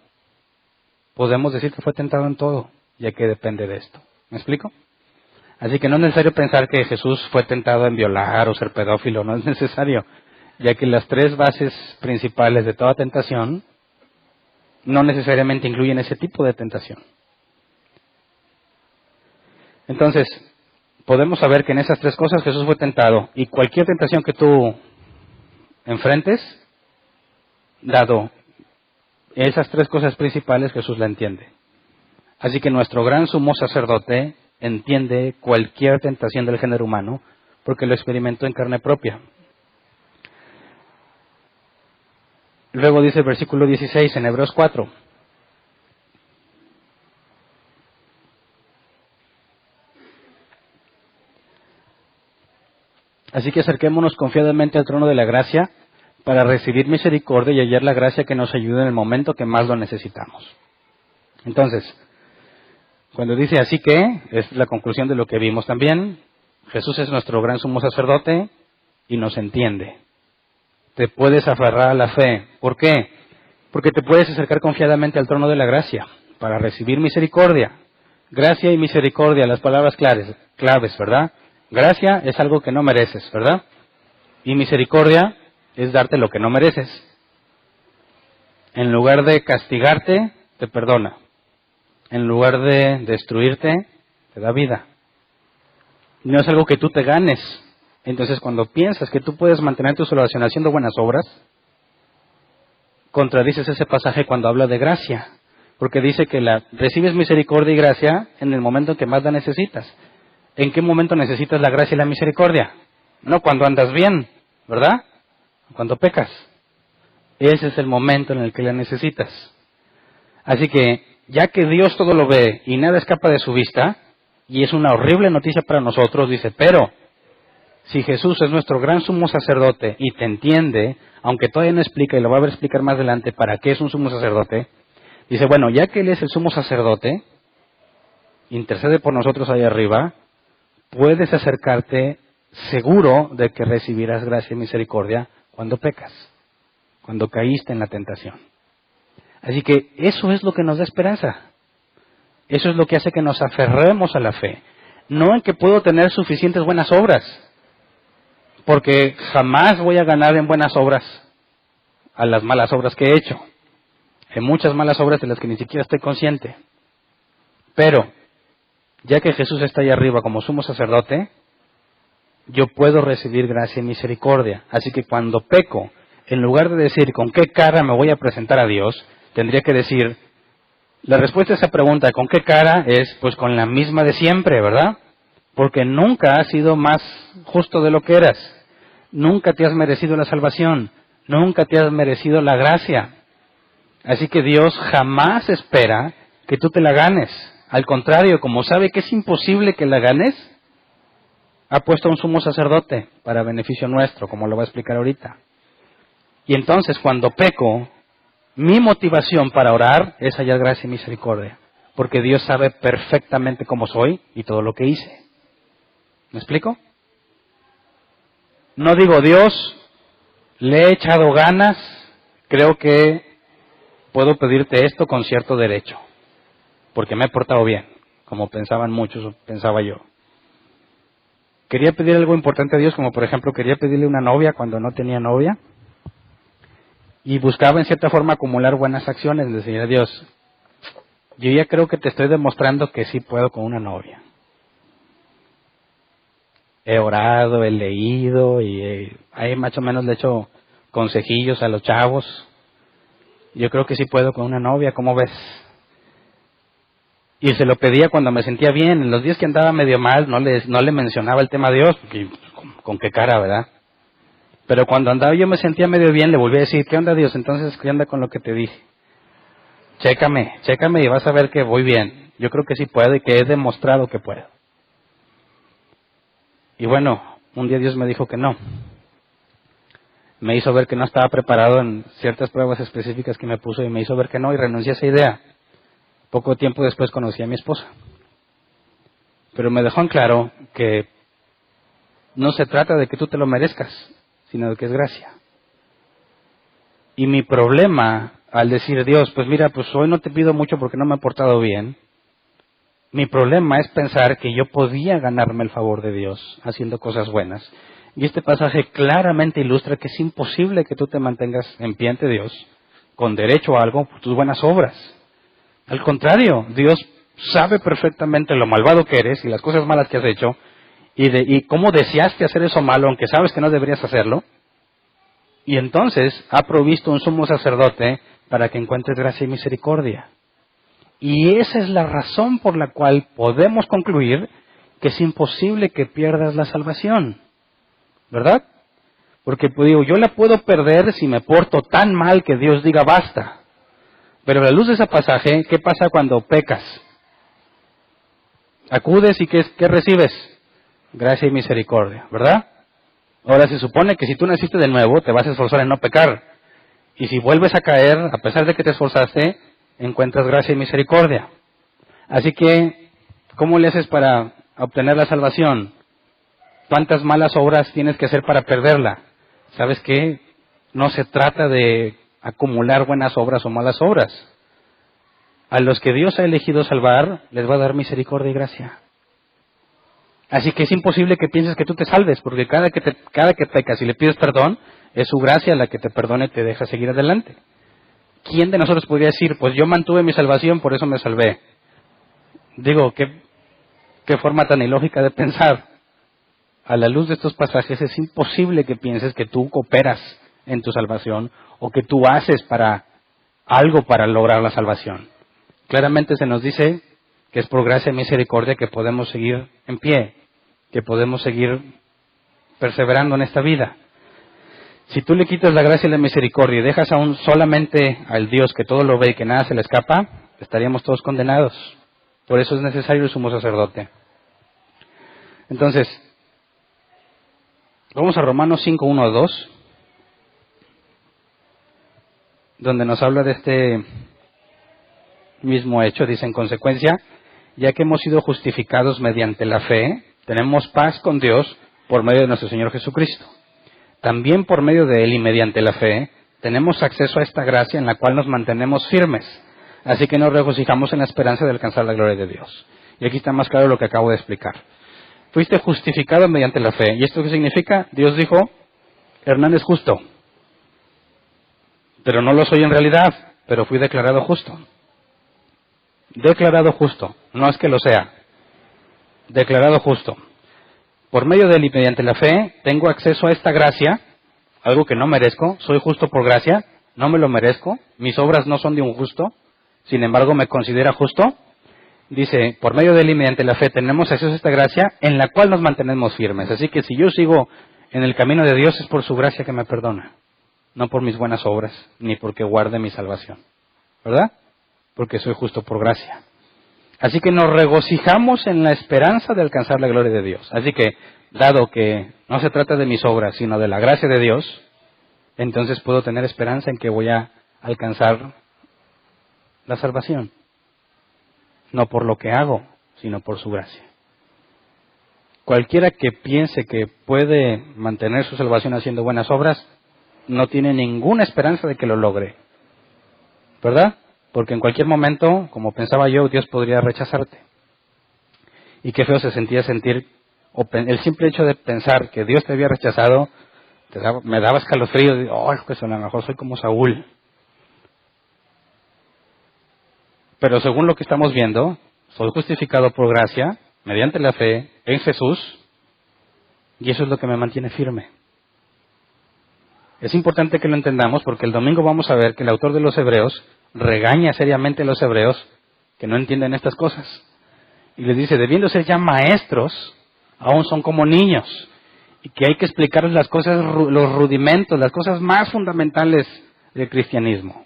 podemos decir que fue tentado en todo, ya que depende de esto. ¿Me explico? Así que no es necesario pensar que Jesús fue tentado en violar o ser pedófilo, no es necesario, ya que las tres bases principales de toda tentación no necesariamente incluyen ese tipo de tentación. Entonces, podemos saber que en esas tres cosas Jesús fue tentado, y cualquier tentación que tú enfrentes, dado esas tres cosas principales, Jesús la entiende. Así que nuestro gran sumo sacerdote entiende cualquier tentación del género humano porque lo experimentó en carne propia. Luego dice el versículo 16 en Hebreos 4. Así que acerquémonos confiadamente al trono de la gracia para recibir misericordia y hallar la gracia que nos ayude en el momento que más lo necesitamos. Entonces, cuando dice así que, es la conclusión de lo que vimos también. Jesús es nuestro gran sumo sacerdote y nos entiende. Te puedes aferrar a la fe. ¿Por qué? Porque te puedes acercar confiadamente al trono de la gracia para recibir misericordia. Gracia y misericordia, las palabras claves, ¿verdad? Gracia es algo que no mereces, ¿verdad? Y misericordia es darte lo que no mereces. En lugar de castigarte, te perdona. En lugar de destruirte, te da vida. No es algo que tú te ganes. Entonces, cuando piensas que tú puedes mantener tu salvación haciendo buenas obras, contradices ese pasaje cuando habla de gracia. Porque dice que recibes misericordia y gracia en el momento en que más la necesitas. ¿En qué momento necesitas la gracia y la misericordia? No cuando andas bien, ¿verdad? Cuando pecas. Ese es el momento en el que la necesitas. Así que, ya que Dios todo lo ve y nada escapa de su vista, y es una horrible noticia para nosotros, dice, pero si Jesús es nuestro gran sumo sacerdote y te entiende, aunque todavía no explica, y lo va a ver explicar más adelante para qué es un sumo sacerdote, dice, bueno, ya que Él es el sumo sacerdote, intercede por nosotros ahí arriba, puedes acercarte seguro de que recibirás gracia y misericordia cuando pecas, cuando caíste en la tentación. Así que eso es lo que nos da esperanza. Eso es lo que hace que nos aferremos a la fe. No en que puedo tener suficientes buenas obras, porque jamás voy a ganar en buenas obras a las malas obras que he hecho. Hay muchas malas obras de las que ni siquiera estoy consciente. Pero, ya que Jesús está ahí arriba como sumo sacerdote, yo puedo recibir gracia y misericordia. Así que cuando peco, en lugar de decir con qué cara me voy a presentar a Dios, tendría que decir, la respuesta a esa pregunta, ¿con qué cara? Es pues con la misma de siempre, ¿verdad? Porque nunca has sido más justo de lo que eras. Nunca te has merecido la salvación. Nunca te has merecido la gracia. Así que Dios jamás espera que tú te la ganes. Al contrario, como sabe que es imposible que la ganes, ha puesto un sumo sacerdote para beneficio nuestro, como lo va a explicar ahorita. Y entonces, cuando peco, mi motivación para orar es hallar gracia y misericordia, porque Dios sabe perfectamente cómo soy y todo lo que hice. ¿Me explico? No digo, Dios, le he echado ganas, creo que puedo pedirte esto con cierto derecho, porque me he portado bien, como pensaban muchos o pensaba yo. Quería pedir algo importante a Dios, como por ejemplo quería pedirle una novia cuando no tenía novia, y buscaba en cierta forma acumular buenas acciones. Le decía a Dios, yo ya creo que te estoy demostrando que sí puedo con una novia. He orado, he leído y ahí más o menos le he hecho consejillos a los chavos. Yo creo que sí puedo con una novia, ¿cómo ves? Y se lo pedía cuando me sentía bien. En los días que andaba medio mal no le mencionaba el tema a Dios, porque con qué cara, ¿verdad? Pero cuando andaba yo me sentía medio bien, le volví a decir, ¿qué onda Dios? Entonces, ¿qué onda con lo que te dije? Chécame y vas a ver que voy bien. Yo creo que sí puedo y que he demostrado que puedo. Y bueno, un día Dios me dijo que no. Me hizo ver que no estaba preparado en ciertas pruebas específicas que me puso y me hizo ver que no y renuncié a esa idea. Poco tiempo después conocí a mi esposa. Pero me dejó en claro que no se trata de que tú te lo merezcas, sino de que es gracia. Y mi problema al decir, Dios, pues mira, pues hoy no te pido mucho porque no me he portado bien. Mi problema es pensar que yo podía ganarme el favor de Dios haciendo cosas buenas. Y este pasaje claramente ilustra que es imposible que tú te mantengas en pie ante Dios con derecho a algo por tus buenas obras. Al contrario, Dios sabe perfectamente lo malvado que eres y las cosas malas que has hecho y cómo deseaste hacer eso malo aunque sabes que no deberías hacerlo. Y entonces ha provisto un sumo sacerdote para que encuentres gracia y misericordia. Y esa es la razón por la cual podemos concluir que es imposible que pierdas la salvación. ¿Verdad? Porque pues, digo, yo la puedo perder si me porto tan mal que Dios diga basta. Pero a la luz de ese pasaje, ¿qué pasa cuando pecas? Acudes y ¿qué recibes? Gracia y misericordia, ¿verdad? Ahora se supone que si tú naciste de nuevo, te vas a esforzar en no pecar. Y si vuelves a caer, a pesar de que te esforzaste, encuentras gracia y misericordia. Así que, ¿cómo le haces para obtener la salvación? ¿Cuántas malas obras tienes que hacer para perderla? ¿Sabes qué? No se trata de acumular buenas obras o malas obras. A los que Dios ha elegido salvar, les va a dar misericordia y gracia. Así que es imposible que pienses que tú te salves, porque cada que pecas y le pides perdón, es su gracia la que te perdona y te deja seguir adelante. ¿Quién de nosotros podría decir, pues yo mantuve mi salvación, por eso me salvé? Digo, qué forma tan ilógica de pensar. A la luz de estos pasajes es imposible que pienses que tú cooperas en tu salvación o que tú haces algo para lograr la salvación. Claramente se nos dice que es por gracia y misericordia que podemos seguir en pie, que podemos seguir perseverando en esta vida. Si tú le quitas la gracia y la misericordia y dejas aún solamente al Dios que todo lo ve y que nada se le escapa, estaríamos todos condenados. Por eso es necesario el sumo sacerdote. Entonces, vamos a Romanos 5, 1 a 2, donde nos habla de este mismo hecho. Dice, en consecuencia, ya que hemos sido justificados mediante la fe, tenemos paz con Dios por medio de nuestro Señor Jesucristo. También por medio de Él y mediante la fe, tenemos acceso a esta gracia en la cual nos mantenemos firmes. Así que nos regocijamos en la esperanza de alcanzar la gloria de Dios. Y aquí está más claro lo que acabo de explicar. Fuiste justificado mediante la fe. ¿Y esto qué significa? Dios dijo, Hernán es justo. Pero no lo soy en realidad, pero fui declarado justo. Declarado justo. No es que lo sea. Declarado justo. Por medio de él y mediante la fe, tengo acceso a esta gracia, algo que no merezco. Soy justo por gracia, no me lo merezco. Mis obras no son de un justo, sin embargo me considera justo. Dice, por medio de él y mediante la fe tenemos acceso a esta gracia en la cual nos mantenemos firmes. Así que si yo sigo en el camino de Dios es por su gracia que me perdona, no por mis buenas obras, ni porque guarde mi salvación. ¿Verdad? Porque soy justo por gracia. Así que nos regocijamos en la esperanza de alcanzar la gloria de Dios. Así que, dado que no se trata de mis obras, sino de la gracia de Dios, entonces puedo tener esperanza en que voy a alcanzar la salvación. No por lo que hago, sino por su gracia. Cualquiera que piense que puede mantener su salvación haciendo buenas obras, no tiene ninguna esperanza de que lo logre. ¿Verdad? Porque en cualquier momento, como pensaba yo, Dios podría rechazarte. Y qué feo se sentía sentir, el simple hecho de pensar que Dios te había rechazado, me daba escalofrío, pues a lo mejor soy como Saúl. Pero según lo que estamos viendo, soy justificado por gracia, mediante la fe, en Jesús, y eso es lo que me mantiene firme. Es importante que lo entendamos porque el domingo vamos a ver que el autor de los Hebreos regaña seriamente a los hebreos que no entienden estas cosas. Y les dice, debiendo ser ya maestros, aún son como niños. Y que hay que explicarles las cosas, los rudimentos, las cosas más fundamentales del cristianismo.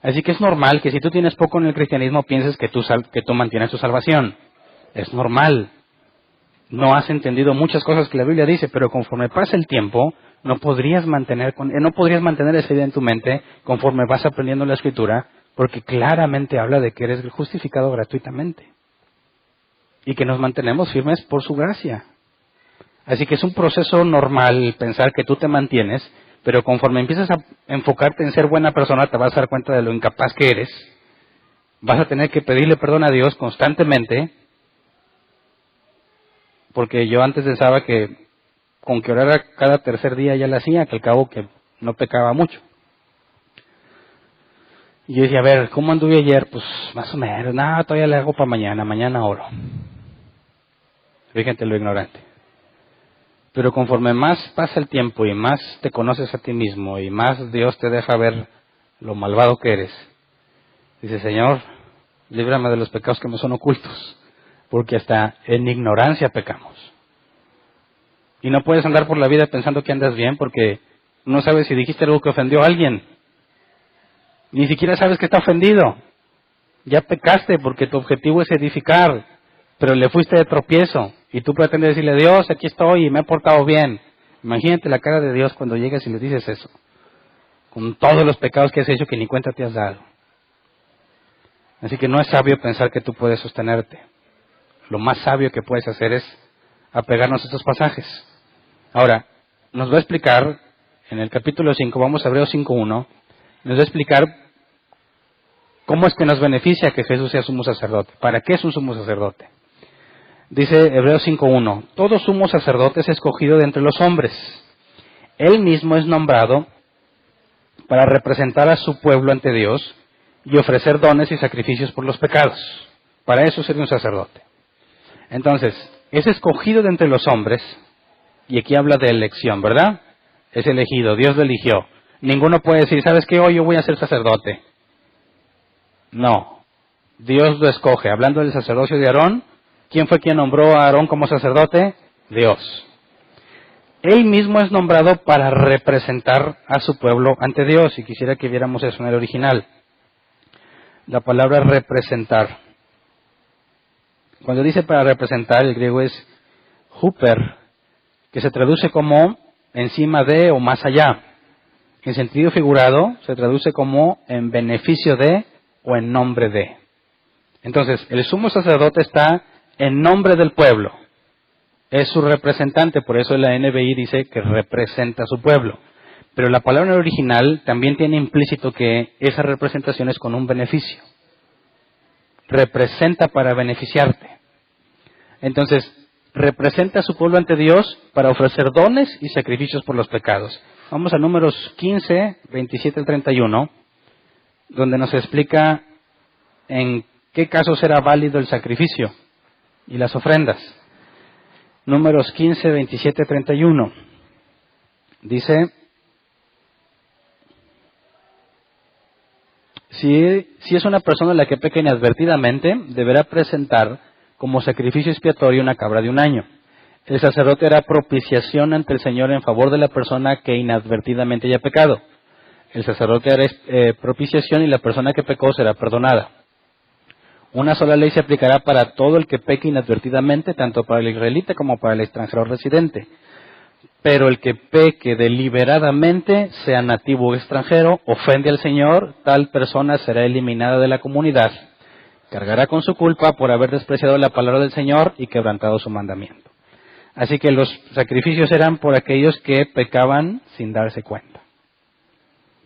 Así que es normal que si tú tienes poco en el cristianismo pienses que tú mantienes tu salvación. Es normal. No has entendido muchas cosas que la Biblia dice, pero conforme pasa el tiempo, no podrías mantener esa idea en tu mente conforme vas aprendiendo la Escritura, porque claramente habla de que eres justificado gratuitamente y que nos mantenemos firmes por su gracia. Así que es un proceso normal pensar que tú te mantienes, pero conforme empiezas a enfocarte en ser buena persona, te vas a dar cuenta de lo incapaz que eres. Vas a tener que pedirle perdón a Dios constantemente, porque yo antes pensaba que con que orara cada tercer día ya la hacía, que al cabo que no pecaba mucho. Y yo decía, a ver, ¿cómo anduve ayer? Pues más o menos, todavía le hago para mañana oro. Fíjate lo ignorante. Pero conforme más pasa el tiempo y más te conoces a ti mismo y más Dios te deja ver lo malvado que eres, dice, Señor, líbrame de los pecados que me son ocultos, porque hasta en ignorancia pecamos. Y no puedes andar por la vida pensando que andas bien porque no sabes si dijiste algo que ofendió a alguien. Ni siquiera sabes que está ofendido. Ya pecaste porque tu objetivo es edificar, pero le fuiste de tropiezo. Y tú pretendes decirle, Dios, aquí estoy y me he portado bien. Imagínate la cara de Dios cuando llegas y le dices eso. Con todos los pecados que has hecho que ni cuenta te has dado. Así que no es sabio pensar que tú puedes sostenerte. Lo más sabio que puedes hacer es apegarnos a estos pasajes. Ahora, nos va a explicar, en el capítulo 5, vamos a Hebreos 5.1, nos va a explicar cómo es que nos beneficia que Jesús sea sumo sacerdote. ¿Para qué es un sumo sacerdote? Dice Hebreos 5.1, todo sumo sacerdote es escogido de entre los hombres. Él mismo es nombrado para representar a su pueblo ante Dios y ofrecer dones y sacrificios por los pecados. Para eso sería un sacerdote. Entonces, es escogido de entre los hombres, y aquí habla de elección, ¿verdad? Es elegido, Dios lo eligió. Ninguno puede decir, ¿sabes qué? Hoy yo voy a ser sacerdote. No, Dios lo escoge. Hablando del sacerdocio de Aarón, ¿quién fue quien nombró a Aarón como sacerdote? Dios. Él mismo es nombrado para representar a su pueblo ante Dios, y quisiera que viéramos eso en el original. La palabra representar. Cuando dice para representar, el griego es huper, que se traduce como encima de o más allá. En sentido figurado, se traduce como en beneficio de o en nombre de. Entonces, el sumo sacerdote está en nombre del pueblo. Es su representante, por eso la NBI dice que representa a su pueblo. Pero la palabra original también tiene implícito que esa representación es con un beneficio. Representa para beneficiarte. Entonces, representa a su pueblo ante Dios para ofrecer dones y sacrificios por los pecados. Vamos a Números 15, 27 al 31, donde nos explica en qué casos era válido el sacrificio y las ofrendas. Números 15, 27, 31. Dice, si es una persona la que peca inadvertidamente, deberá presentar como sacrificio expiatorio una cabra de un año. El sacerdote hará propiciación ante el Señor en favor de la persona que inadvertidamente haya pecado. El sacerdote hará propiciación y la persona que pecó será perdonada. Una sola ley se aplicará para todo el que peque inadvertidamente, tanto para el israelita como para el extranjero residente. Pero el que peque deliberadamente, sea nativo o extranjero, ofende al Señor, tal persona será eliminada de la comunidad. Cargará con su culpa por haber despreciado la palabra del Señor y quebrantado su mandamiento. Así que los sacrificios eran por aquellos que pecaban sin darse cuenta.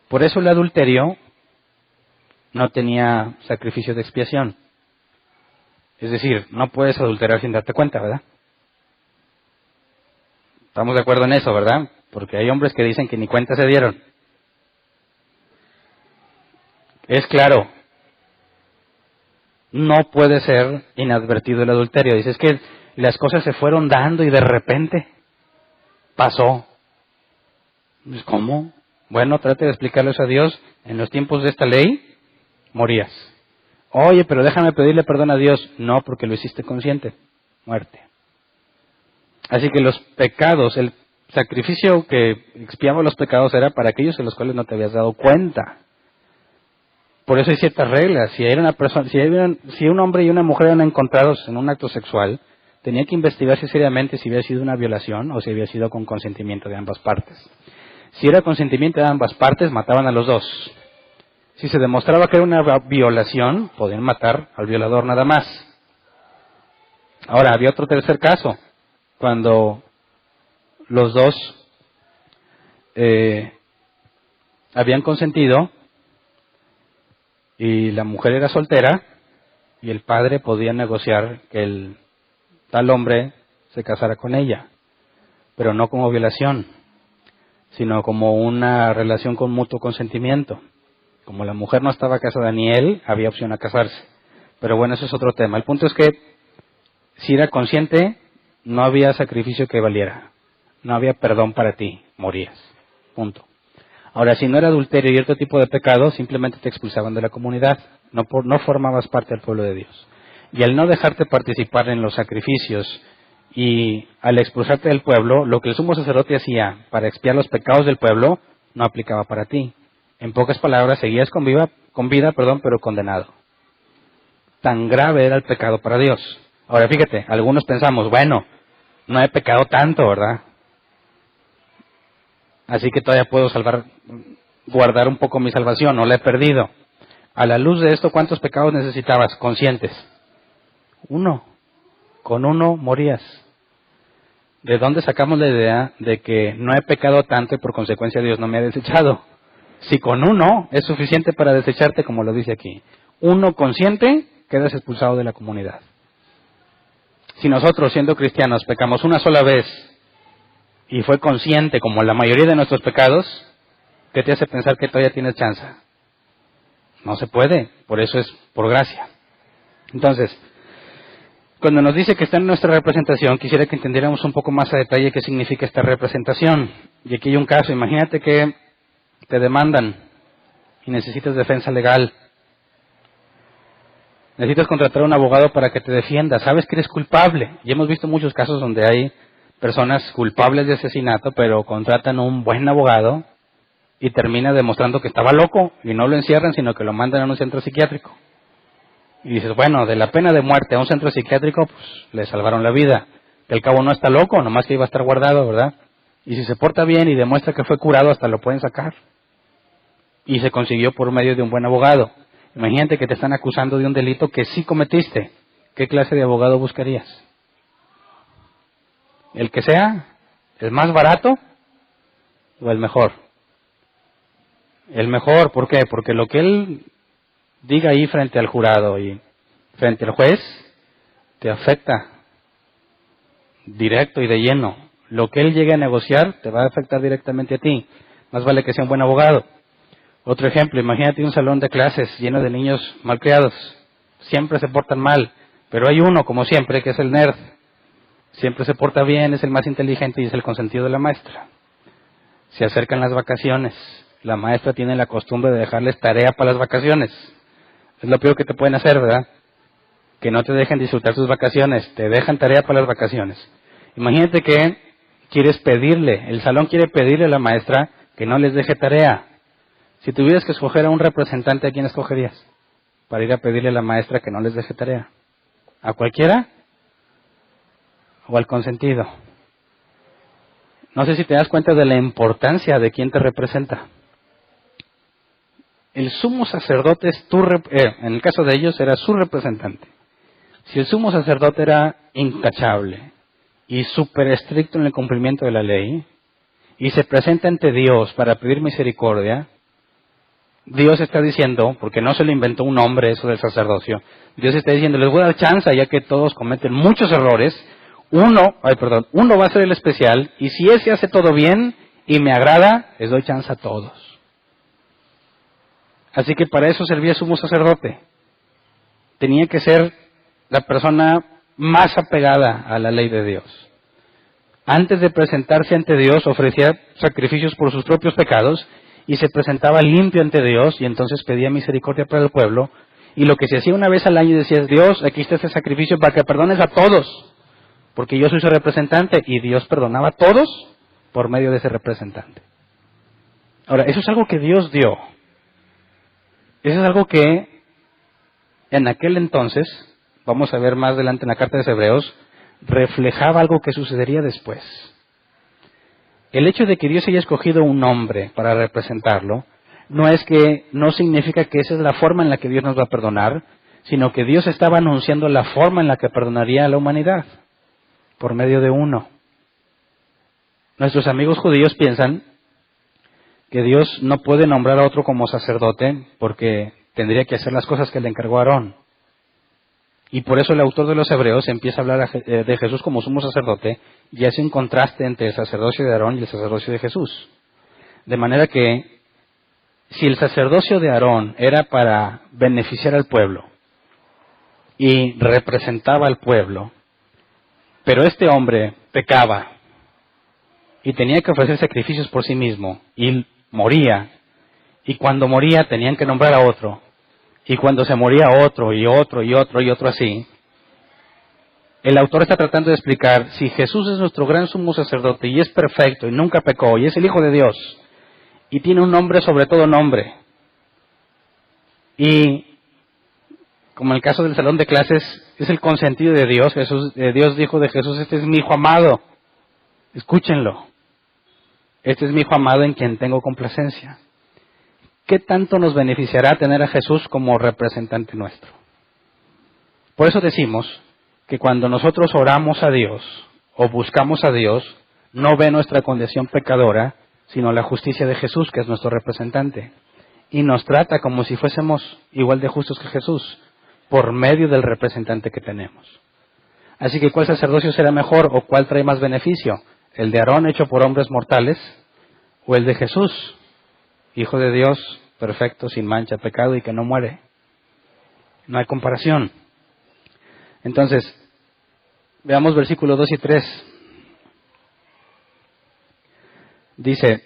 Por eso el adulterio no tenía sacrificio de expiación. Es decir, no puedes adulterar sin darte cuenta, ¿verdad? Estamos de acuerdo en eso, ¿verdad? Porque hay hombres que dicen que ni cuenta se dieron. Es claro, no puede ser inadvertido el adulterio. Dices que las cosas se fueron dando y de repente pasó. ¿Cómo? Bueno, trate de explicarles a Dios. En los tiempos de esta ley, morías. Oye, pero déjame pedirle perdón a Dios. No, porque lo hiciste consciente. Muerte. Así que los pecados, el sacrificio que expiaba los pecados era para aquellos en los cuales no te habías dado cuenta. Por eso hay ciertas reglas. Si era una persona, si un hombre y una mujer eran encontrados en un acto sexual, tenía que investigarse seriamente si había sido una violación o si había sido con consentimiento de ambas partes. Si era consentimiento de ambas partes, mataban a los dos. Si se demostraba que era una violación, podían matar al violador nada más. Ahora, había otro tercer caso, cuando los dos habían consentido y la mujer era soltera y el padre podía negociar que el tal hombre se casara con ella, pero no como violación, sino como una relación con mutuo consentimiento. Como la mujer no estaba casada ni él, había opción a casarse. Pero bueno, eso es otro tema. El punto es que si era consciente, no había sacrificio que valiera. No había perdón para ti, morías. Punto. Ahora, si no era adulterio y otro tipo de pecado, simplemente te expulsaban de la comunidad. No formabas parte del pueblo de Dios. Y al no dejarte participar en los sacrificios Y al expulsarte del pueblo, lo que el sumo sacerdote hacía para expiar los pecados del pueblo, no aplicaba para ti. En pocas palabras, seguías con vida, pero condenado. Tan grave era el pecado para Dios. Ahora fíjate, algunos pensamos, bueno, no he pecado tanto, ¿verdad? Así que todavía puedo guardar un poco mi salvación, no la he perdido. A la luz de esto, ¿cuántos pecados necesitabas conscientes? 1. Con 1 morías. ¿De dónde sacamos la idea de que no he pecado tanto y por consecuencia Dios no me ha desechado? Si con 1 es suficiente para desecharte, como lo dice aquí. 1 consciente, quedas expulsado de la comunidad. Si nosotros, siendo cristianos, pecamos una sola vez y fue consciente, como la mayoría de nuestros pecados, ¿qué te hace pensar que todavía tienes chance? No se puede, por eso es por gracia. Entonces, cuando nos dice que está en nuestra representación, quisiera que entendiéramos un poco más a detalle qué significa esta representación. Y aquí hay un caso, imagínate que te demandan y necesitas defensa legal. Necesitas contratar a un abogado para que te defienda, sabes que eres culpable. Y hemos visto muchos casos donde hay personas culpables de asesinato, pero contratan a un buen abogado y termina demostrando que estaba loco y no lo encierran, sino que lo mandan a un centro psiquiátrico. Y dices, bueno, de la pena de muerte a un centro psiquiátrico, pues le salvaron la vida. Que al cabo no está loco, nomás que iba a estar guardado, ¿verdad? Y si se porta bien y demuestra que fue curado, hasta lo pueden sacar. Y se consiguió por medio de un buen abogado. Imagínate que te están acusando de un delito que sí cometiste. ¿Qué clase de abogado buscarías? ¿El que sea? ¿El más barato? ¿O el mejor? El mejor, ¿por qué? Porque lo que él diga ahí frente al jurado y frente al juez, te afecta directo y de lleno. Lo que él llegue a negociar te va a afectar directamente a ti. Más vale que sea un buen abogado. Otro ejemplo, imagínate un salón de clases lleno de niños malcriados. Siempre se portan mal, pero hay uno, como siempre, que es el nerd. Siempre se porta bien, es el más inteligente y es el consentido de la maestra. Se acercan las vacaciones. La maestra tiene la costumbre de dejarles tarea para las vacaciones. Es lo peor que te pueden hacer, ¿verdad? Que no te dejen disfrutar tus vacaciones, te dejan tarea para las vacaciones. Imagínate que quieres pedirle, el salón quiere pedirle a la maestra que no les deje tarea. Si tuvieras que escoger a un representante, ¿a quién escogerías? Para ir a pedirle a la maestra que no les deje tarea. ¿A cualquiera? ¿O al consentido? No sé si te das cuenta de la importancia de quién te representa. El sumo sacerdote es en el caso de ellos era su representante. Si el sumo sacerdote era intachable y súper estricto en el cumplimiento de la ley y se presenta ante Dios para pedir misericordia, Dios está diciendo, porque no se lo inventó un hombre eso del sacerdocio, Dios está diciendo, les voy a dar chance ya que todos cometen muchos errores, uno va a ser el especial y si ese hace todo bien y me agrada, les doy chance a todos. Así que para eso servía el sumo sacerdote. Tenía que ser la persona más apegada a la ley de Dios. Antes de presentarse ante Dios, ofrecía sacrificios por sus propios pecados y se presentaba limpio ante Dios y entonces pedía misericordia para el pueblo. Y lo que se hacía una vez al año decía, Dios, aquí está este sacrificio para que perdones a todos, porque yo soy su representante, y Dios perdonaba a todos por medio de ese representante. Ahora, eso es algo que Dios dio. Eso es algo que en aquel entonces, vamos a ver más adelante en la carta de los Hebreos, reflejaba algo que sucedería después. El hecho de que Dios haya escogido un hombre para representarlo, no significa que esa es la forma en la que Dios nos va a perdonar, sino que Dios estaba anunciando la forma en la que perdonaría a la humanidad, por medio de uno. Nuestros amigos judíos piensan que Dios no puede nombrar a otro como sacerdote porque tendría que hacer las cosas que le encargó a Aarón. Y por eso el autor de los Hebreos empieza a hablar de Jesús como sumo sacerdote y hace un contraste entre el sacerdocio de Aarón y el sacerdocio de Jesús. De manera que si el sacerdocio de Aarón era para beneficiar al pueblo y representaba al pueblo, pero este hombre pecaba y tenía que ofrecer sacrificios por sí mismo y moría, y cuando moría tenían que nombrar a otro, y cuando se moría otro y otro y otro y otro así, el autor está tratando de explicar, si Jesús es nuestro gran sumo sacerdote y es perfecto y nunca pecó y es el Hijo de Dios y tiene un nombre sobre todo nombre, y como en el caso del salón de clases, es el consentido de Dios. Dios dijo de Jesús, este es mi Hijo amado, escúchenlo, este es mi Hijo amado en quien tengo complacencia. ¿Qué tanto nos beneficiará tener a Jesús como representante nuestro? Por eso decimos que cuando nosotros oramos a Dios o buscamos a Dios, no ve nuestra condición pecadora, sino la justicia de Jesús, que es nuestro representante. Y nos trata como si fuésemos igual de justos que Jesús, por medio del representante que tenemos. Así que, ¿cuál sacerdocio será mejor o cuál trae más beneficio? ¿El de Aarón hecho por hombres mortales o el de Jesús, Hijo de Dios, perfecto, sin mancha, pecado y que no muere? No hay comparación. Entonces, veamos versículos 2 y 3. Dice,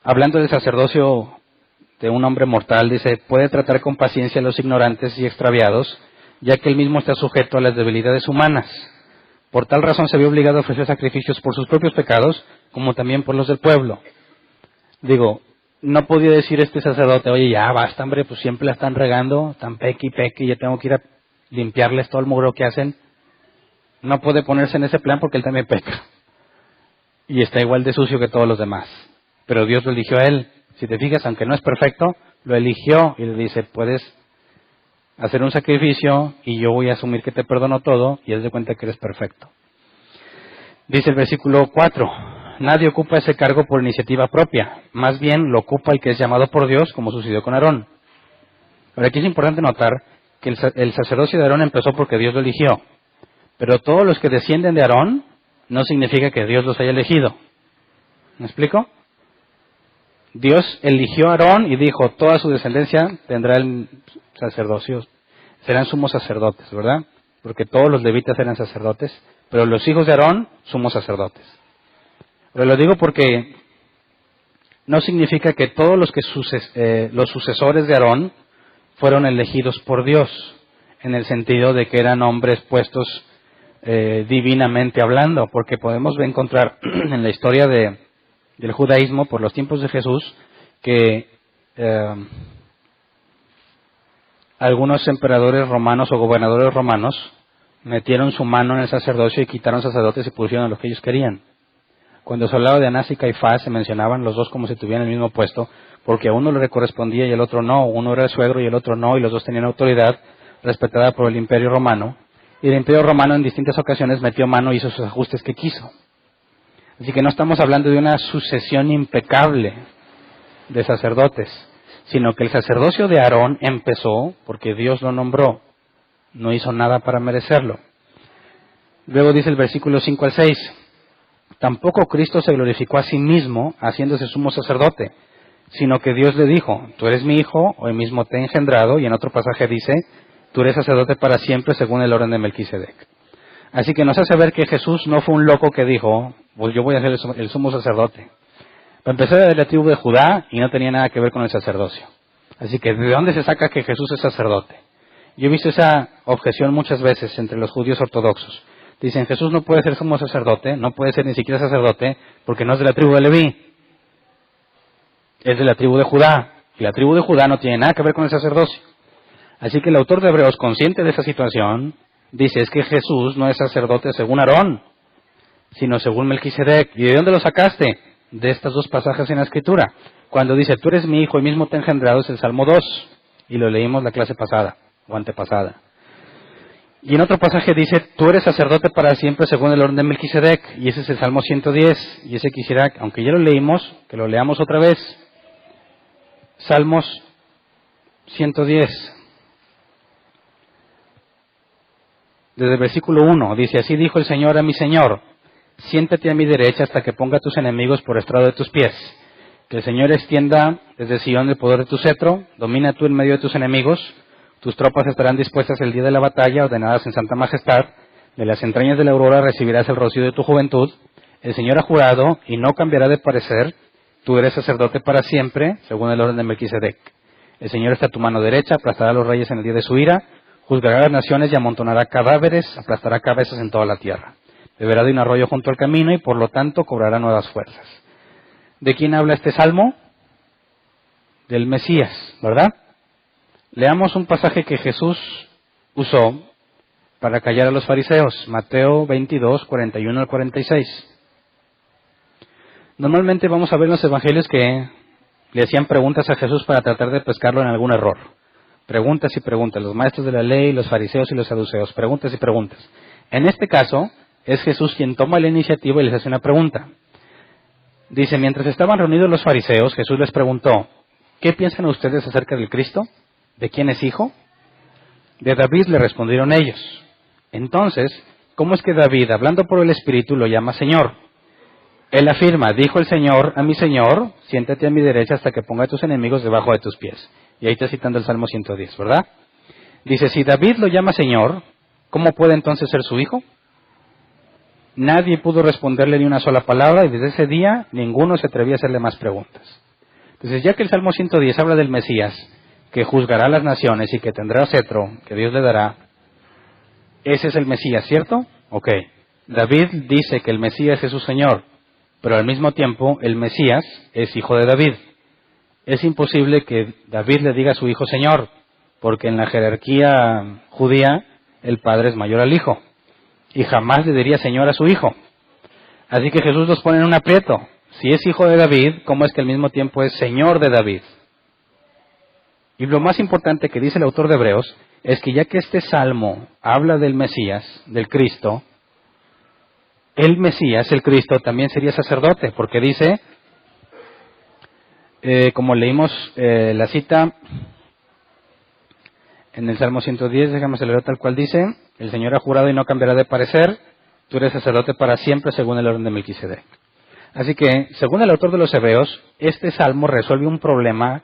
hablando del sacerdocio de un hombre mortal, dice, puede tratar con paciencia a los ignorantes y extraviados, ya que él mismo está sujeto a las debilidades humanas. Por tal razón se vio obligado a ofrecer sacrificios por sus propios pecados, como también por los del pueblo. Digo, no podía decir este sacerdote, oye, ya basta, hombre, pues siempre la están regando, tan peque y peque, y ya tengo que ir a limpiarles todo el mugro que hacen. No puede ponerse en ese plan porque él también peca. Y está igual de sucio que todos los demás. Pero Dios lo eligió a él. Si te fijas, aunque no es perfecto, lo eligió y le dice, puedes hacer un sacrificio y yo voy a asumir que te perdono todo y haz de cuenta que eres perfecto. Dice el versículo 4, nadie ocupa ese cargo por iniciativa propia, más bien lo ocupa el que es llamado por Dios, como sucedió con Aarón. Ahora aquí es importante notar que el sacerdocio de Aarón empezó porque Dios lo eligió, pero todos los que descienden de Aarón no significa que Dios los haya elegido. ¿Me explico? Dios eligió a Aarón y dijo, toda su descendencia tendrá el sacerdocio, serán sumos sacerdotes, ¿verdad? Porque todos los levitas eran sacerdotes, pero los hijos de Aarón, sumos sacerdotes. Pero lo digo porque no significa que todos los sucesores de Aarón fueron elegidos por Dios, en el sentido de que eran hombres puestos divinamente hablando, porque podemos encontrar en la historia del judaísmo, por los tiempos de Jesús, que algunos emperadores romanos o gobernadores romanos metieron su mano en el sacerdocio y quitaron sacerdotes y pusieron a los que ellos querían. Cuando se hablaba de Anás y Caifás, se mencionaban los dos como si tuvieran el mismo puesto, porque a uno le correspondía y al otro no, uno era el suegro y el otro no, y los dos tenían autoridad respetada por el Imperio Romano, y el Imperio Romano en distintas ocasiones metió mano y hizo sus ajustes que quiso. Así que no estamos hablando de una sucesión impecable de sacerdotes, sino que el sacerdocio de Aarón empezó porque Dios lo nombró, no hizo nada para merecerlo. Luego dice el versículo 5 al 6, tampoco Cristo se glorificó a sí mismo haciéndose sumo sacerdote, sino que Dios le dijo, tú eres mi hijo, hoy mismo te he engendrado, y en otro pasaje dice, tú eres sacerdote para siempre según el orden de Melquisedec. Así que nos hace ver que Jesús no fue un loco que dijo, pues yo voy a ser el sumo sacerdote. Para empezar, era de la tribu de Judá y no tenía nada que ver con el sacerdocio. Así que, ¿de dónde se saca que Jesús es sacerdote? Yo he visto esa objeción muchas veces entre los judíos ortodoxos. Dicen, Jesús no puede ser sumo sacerdote, no puede ser ni siquiera sacerdote, porque no es de la tribu de Leví. Es de la tribu de Judá. Y la tribu de Judá no tiene nada que ver con el sacerdocio. Así que el autor de Hebreos, consciente de esa situación, dice, es que Jesús no es sacerdote según Aarón, sino según Melquisedec. ¿Y de dónde lo sacaste? De estos dos pasajes en la Escritura. Cuando dice, tú eres mi hijo y mismo te he engendrado, es el Salmo 2. Y lo leímos la clase pasada, o antepasada. Y en otro pasaje dice, tú eres sacerdote para siempre según el orden de Melquisedec. Y ese es el Salmo 110. Y ese quisiera, aunque ya lo leímos, que lo leamos otra vez. Salmos 110. Desde el versículo 1, dice, así dijo el Señor a mi Señor, siéntate a mi derecha hasta que ponga a tus enemigos por estrado de tus pies. Que el Señor extienda desde Sion el poder de tu cetro, domina tú en medio de tus enemigos, tus tropas estarán dispuestas el día de la batalla, ordenadas en santa majestad, de las entrañas de la aurora recibirás el rocío de tu juventud, el Señor ha jurado y no cambiará de parecer, tú eres sacerdote para siempre, según el orden de Melquisedec. El Señor está a tu mano derecha, aplastará a los reyes en el día de su ira, Juzgará a las naciones y amontonará cadáveres, aplastará cabezas en toda la tierra. Beberá de un arroyo junto al camino y por lo tanto cobrará nuevas fuerzas. ¿De quién habla este salmo? Del Mesías, ¿verdad? Leamos un pasaje que Jesús usó para callar a los fariseos. Mateo 22, 41 al 46. Normalmente vamos a ver en los evangelios que le hacían preguntas a Jesús para tratar de pescarlo en algún error. Preguntas y preguntas. Los maestros de la ley, los fariseos y los saduceos. Preguntas y preguntas. En este caso, es Jesús quien toma la iniciativa y les hace una pregunta. Dice, mientras estaban reunidos los fariseos, Jesús les preguntó, ¿qué piensan ustedes acerca del Cristo? ¿De quién es hijo? De David, le respondieron ellos. Entonces, ¿cómo es que David, hablando por el Espíritu, lo llama Señor? Él afirma, dijo el Señor a mi Señor, siéntate a mi derecha hasta que ponga a tus enemigos debajo de tus pies. Y ahí está citando el Salmo 110, ¿verdad? Dice, si David lo llama Señor, ¿cómo puede entonces ser su hijo? Nadie pudo responderle ni una sola palabra y desde ese día ninguno se atrevía a hacerle más preguntas. Entonces, ya que el Salmo 110 habla del Mesías, que juzgará a las naciones y que tendrá cetro que Dios le dará, ese es el Mesías, ¿cierto? Ok. David dice que el Mesías es su Señor, pero al mismo tiempo el Mesías es hijo de David. Es imposible que David le diga a su hijo Señor, porque en la jerarquía judía el padre es mayor al hijo, y jamás le diría Señor a su hijo. Así que Jesús los pone en un aprieto. Si es hijo de David, ¿cómo es que al mismo tiempo es Señor de David? Y lo más importante que dice el autor de Hebreos es que ya que este salmo habla del Mesías, del Cristo, el Mesías, el Cristo, también sería sacerdote, porque dice, como leímos la cita en el Salmo 110, déjame acelerar tal cual dice, el Señor ha jurado y no cambiará de parecer, tú eres sacerdote para siempre según el orden de Melquisedec. Así que, según el autor de los Hebreos, este salmo resuelve un problema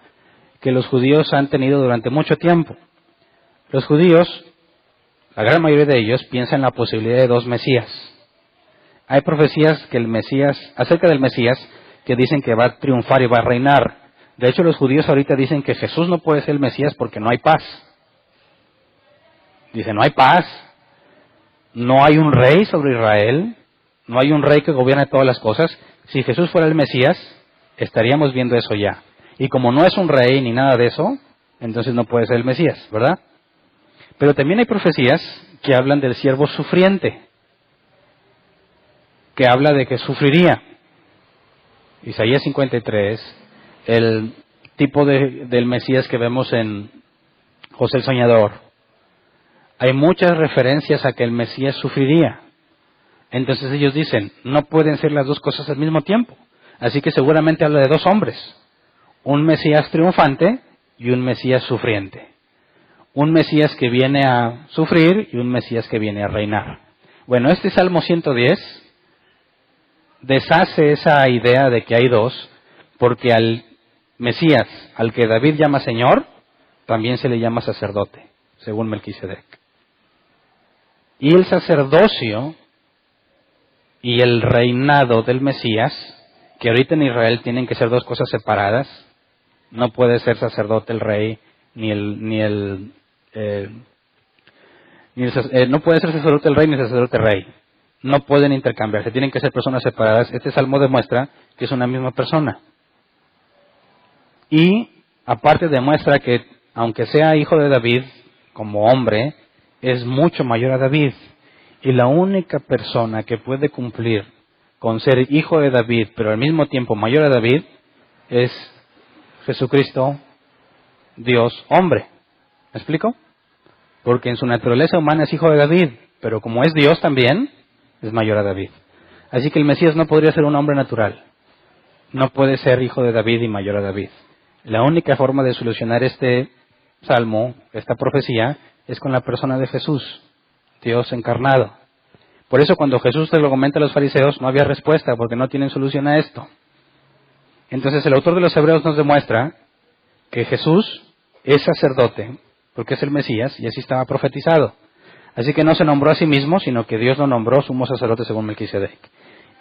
que los judíos han tenido durante mucho tiempo. Los judíos, la gran mayoría de ellos, piensan en la posibilidad de dos Mesías. Hay profecías que acerca del Mesías que dicen que va a triunfar y va a reinar. De hecho, los judíos ahorita dicen que Jesús no puede ser el Mesías porque no hay paz. Dicen, no hay paz, no hay un rey sobre Israel, no hay un rey que gobierne todas las cosas. Si Jesús fuera el Mesías, estaríamos viendo eso ya. Y como no es un rey ni nada de eso, entonces no puede ser el Mesías, ¿verdad? Pero también hay profecías que hablan del siervo sufriente, que habla de que sufriría. Isaías 53, el tipo del Mesías que vemos en José el Soñador. Hay muchas referencias a que el Mesías sufriría. Entonces ellos dicen, no pueden ser las dos cosas al mismo tiempo. Así que seguramente habla de dos hombres. Un Mesías triunfante y un Mesías sufriente. Un Mesías que viene a sufrir y un Mesías que viene a reinar. Bueno, este Salmo 110 deshace esa idea de que hay dos, porque al Mesías, al que David llama Señor, también se le llama sacerdote, según Melquisedec. Y el sacerdocio y el reinado del Mesías, que ahorita en Israel tienen que ser dos cosas separadas, no puede ser sacerdote el rey, no puede ser sacerdote el rey ni sacerdote rey. No pueden intercambiarse, tienen que ser personas separadas. Este salmo demuestra que es una misma persona. Y aparte demuestra que, aunque sea hijo de David, como hombre, es mucho mayor a David. Y la única persona que puede cumplir con ser hijo de David, pero al mismo tiempo mayor a David, es Jesucristo, Dios, hombre. ¿Me explico? Porque en su naturaleza humana es hijo de David, pero como es Dios también, es mayor a David. Así que el Mesías no podría ser un hombre natural. No puede ser hijo de David y mayor a David. La única forma de solucionar este salmo, esta profecía, es con la persona de Jesús, Dios encarnado. Por eso cuando Jesús se lo comenta a los fariseos, no había respuesta, porque no tienen solución a esto. Entonces el autor de los Hebreos nos demuestra que Jesús es sacerdote, porque es el Mesías, y así estaba profetizado. Así que no se nombró a sí mismo, sino que Dios lo nombró sumo sacerdote según Melquisedec.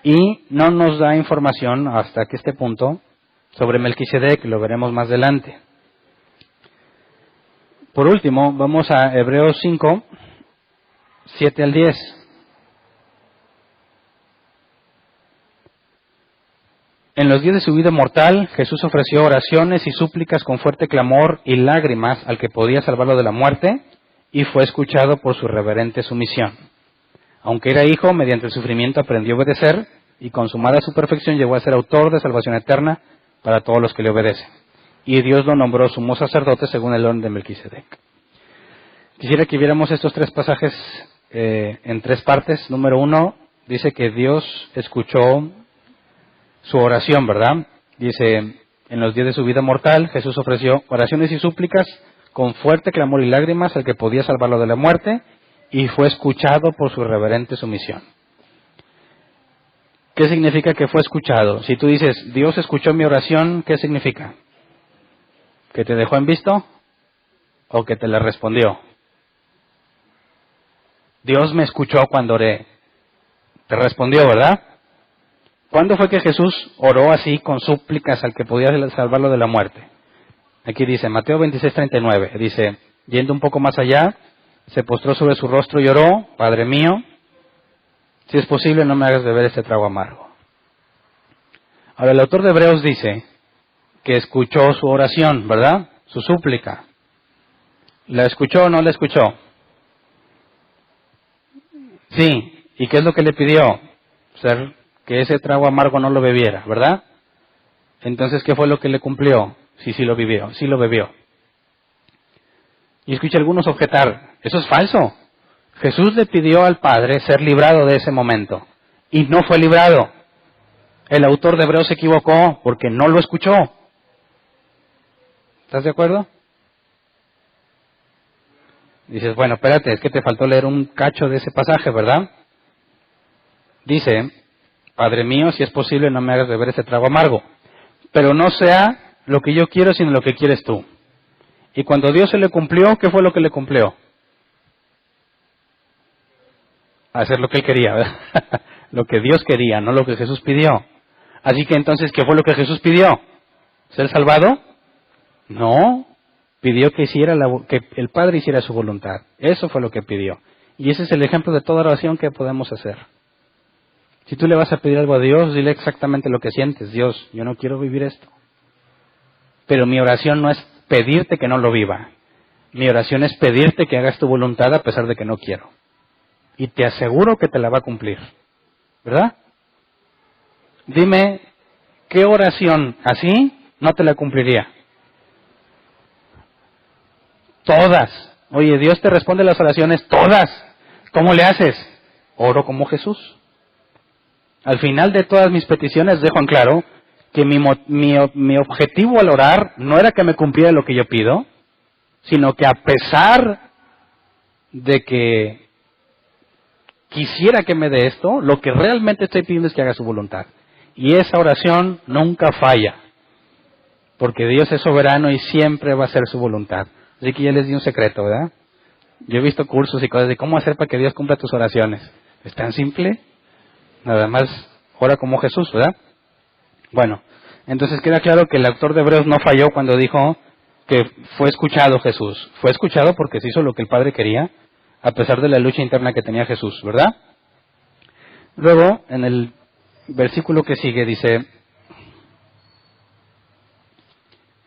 Y no nos da información hasta que este punto sobre Melquisedec, lo veremos más adelante. Por último, vamos a Hebreos 5, 7 al 10. En los días de su vida mortal, Jesús ofreció oraciones y súplicas con fuerte clamor y lágrimas al que podía salvarlo de la muerte, y fue escuchado por su reverente sumisión. Aunque era hijo, mediante el sufrimiento aprendió a obedecer, y consumada su perfección llegó a ser autor de salvación eterna para todos los que le obedecen. Y Dios lo nombró sumo sacerdote según el orden de Melquisedec. Quisiera que viéramos estos tres pasajes en tres partes. Número 1, dice que Dios escuchó su oración, ¿verdad? Dice, en los días de su vida mortal, Jesús ofreció oraciones y súplicas con fuerte clamor y lágrimas al que podía salvarlo de la muerte, y fue escuchado por su reverente sumisión. ¿Qué significa que fue escuchado? Si tú dices, Dios escuchó mi oración, ¿qué significa? ¿Que te dejó en visto? ¿O que te le respondió? Dios me escuchó cuando oré. Te respondió, ¿verdad? ¿Cuándo fue que Jesús oró así con súplicas al que podía salvarlo de la muerte? Aquí dice, Mateo 26:39, dice, yendo un poco más allá, se postró sobre su rostro y oró, Padre mío, si es posible no me hagas beber este trago amargo. Ahora el autor de Hebreos dice que escuchó su oración, ¿verdad? Su súplica. ¿La escuchó o no la escuchó? Sí. ¿Y qué es lo que le pidió? Que ese trago amargo no lo bebiera, ¿verdad? Entonces, ¿qué fue lo que le cumplió? Sí lo vivió, sí lo bebió. Y escuché a algunos objetar, eso es falso. Jesús le pidió al Padre ser librado de ese momento, y no fue librado. El autor de Hebreos se equivocó porque no lo escuchó. ¿Estás de acuerdo? Dices, bueno, espérate, es que te faltó leer un cacho de ese pasaje, ¿verdad? Dice, Padre mío, si es posible no me hagas beber ese trago amargo, pero no sea lo que yo quiero, sino lo que quieres tú. Y cuando Dios se le cumplió, ¿qué fue lo que le cumplió? Hacer lo que él quería, ¿verdad? Lo que Dios quería, no lo que Jesús pidió. Así que entonces, ¿qué fue lo que Jesús pidió? ¿Ser salvado? No, pidió que el Padre hiciera su voluntad. Eso fue lo que pidió. Y ese es el ejemplo de toda oración que podemos hacer. Si tú le vas a pedir algo a Dios, dile exactamente lo que sientes. Dios, yo no quiero vivir esto. Pero mi oración no es pedirte que no lo viva. Mi oración es pedirte que hagas tu voluntad a pesar de que no quiero. Y te aseguro que te la va a cumplir. ¿Verdad? Dime, ¿qué oración así no te la cumpliría? Todas. Oye, Dios te responde las oraciones todas. ¿Cómo le haces? Oro como Jesús. Al final de todas mis peticiones dejo en claro que mi objetivo al orar no era que me cumpliera lo que yo pido, sino que a pesar de que quisiera que me dé esto, lo que realmente estoy pidiendo es que haga su voluntad. Y esa oración nunca falla, porque Dios es soberano y siempre va a hacer su voluntad. Así que ya les di un secreto, ¿verdad? Yo he visto cursos y cosas de cómo hacer para que Dios cumpla tus oraciones. Es tan simple, nada más ora como Jesús, ¿verdad? Bueno, entonces queda claro que el autor de Hebreos no falló cuando dijo que fue escuchado Jesús. Fue escuchado porque se hizo lo que el Padre quería, a pesar de la lucha interna que tenía Jesús, ¿verdad? Luego, en el versículo que sigue, dice,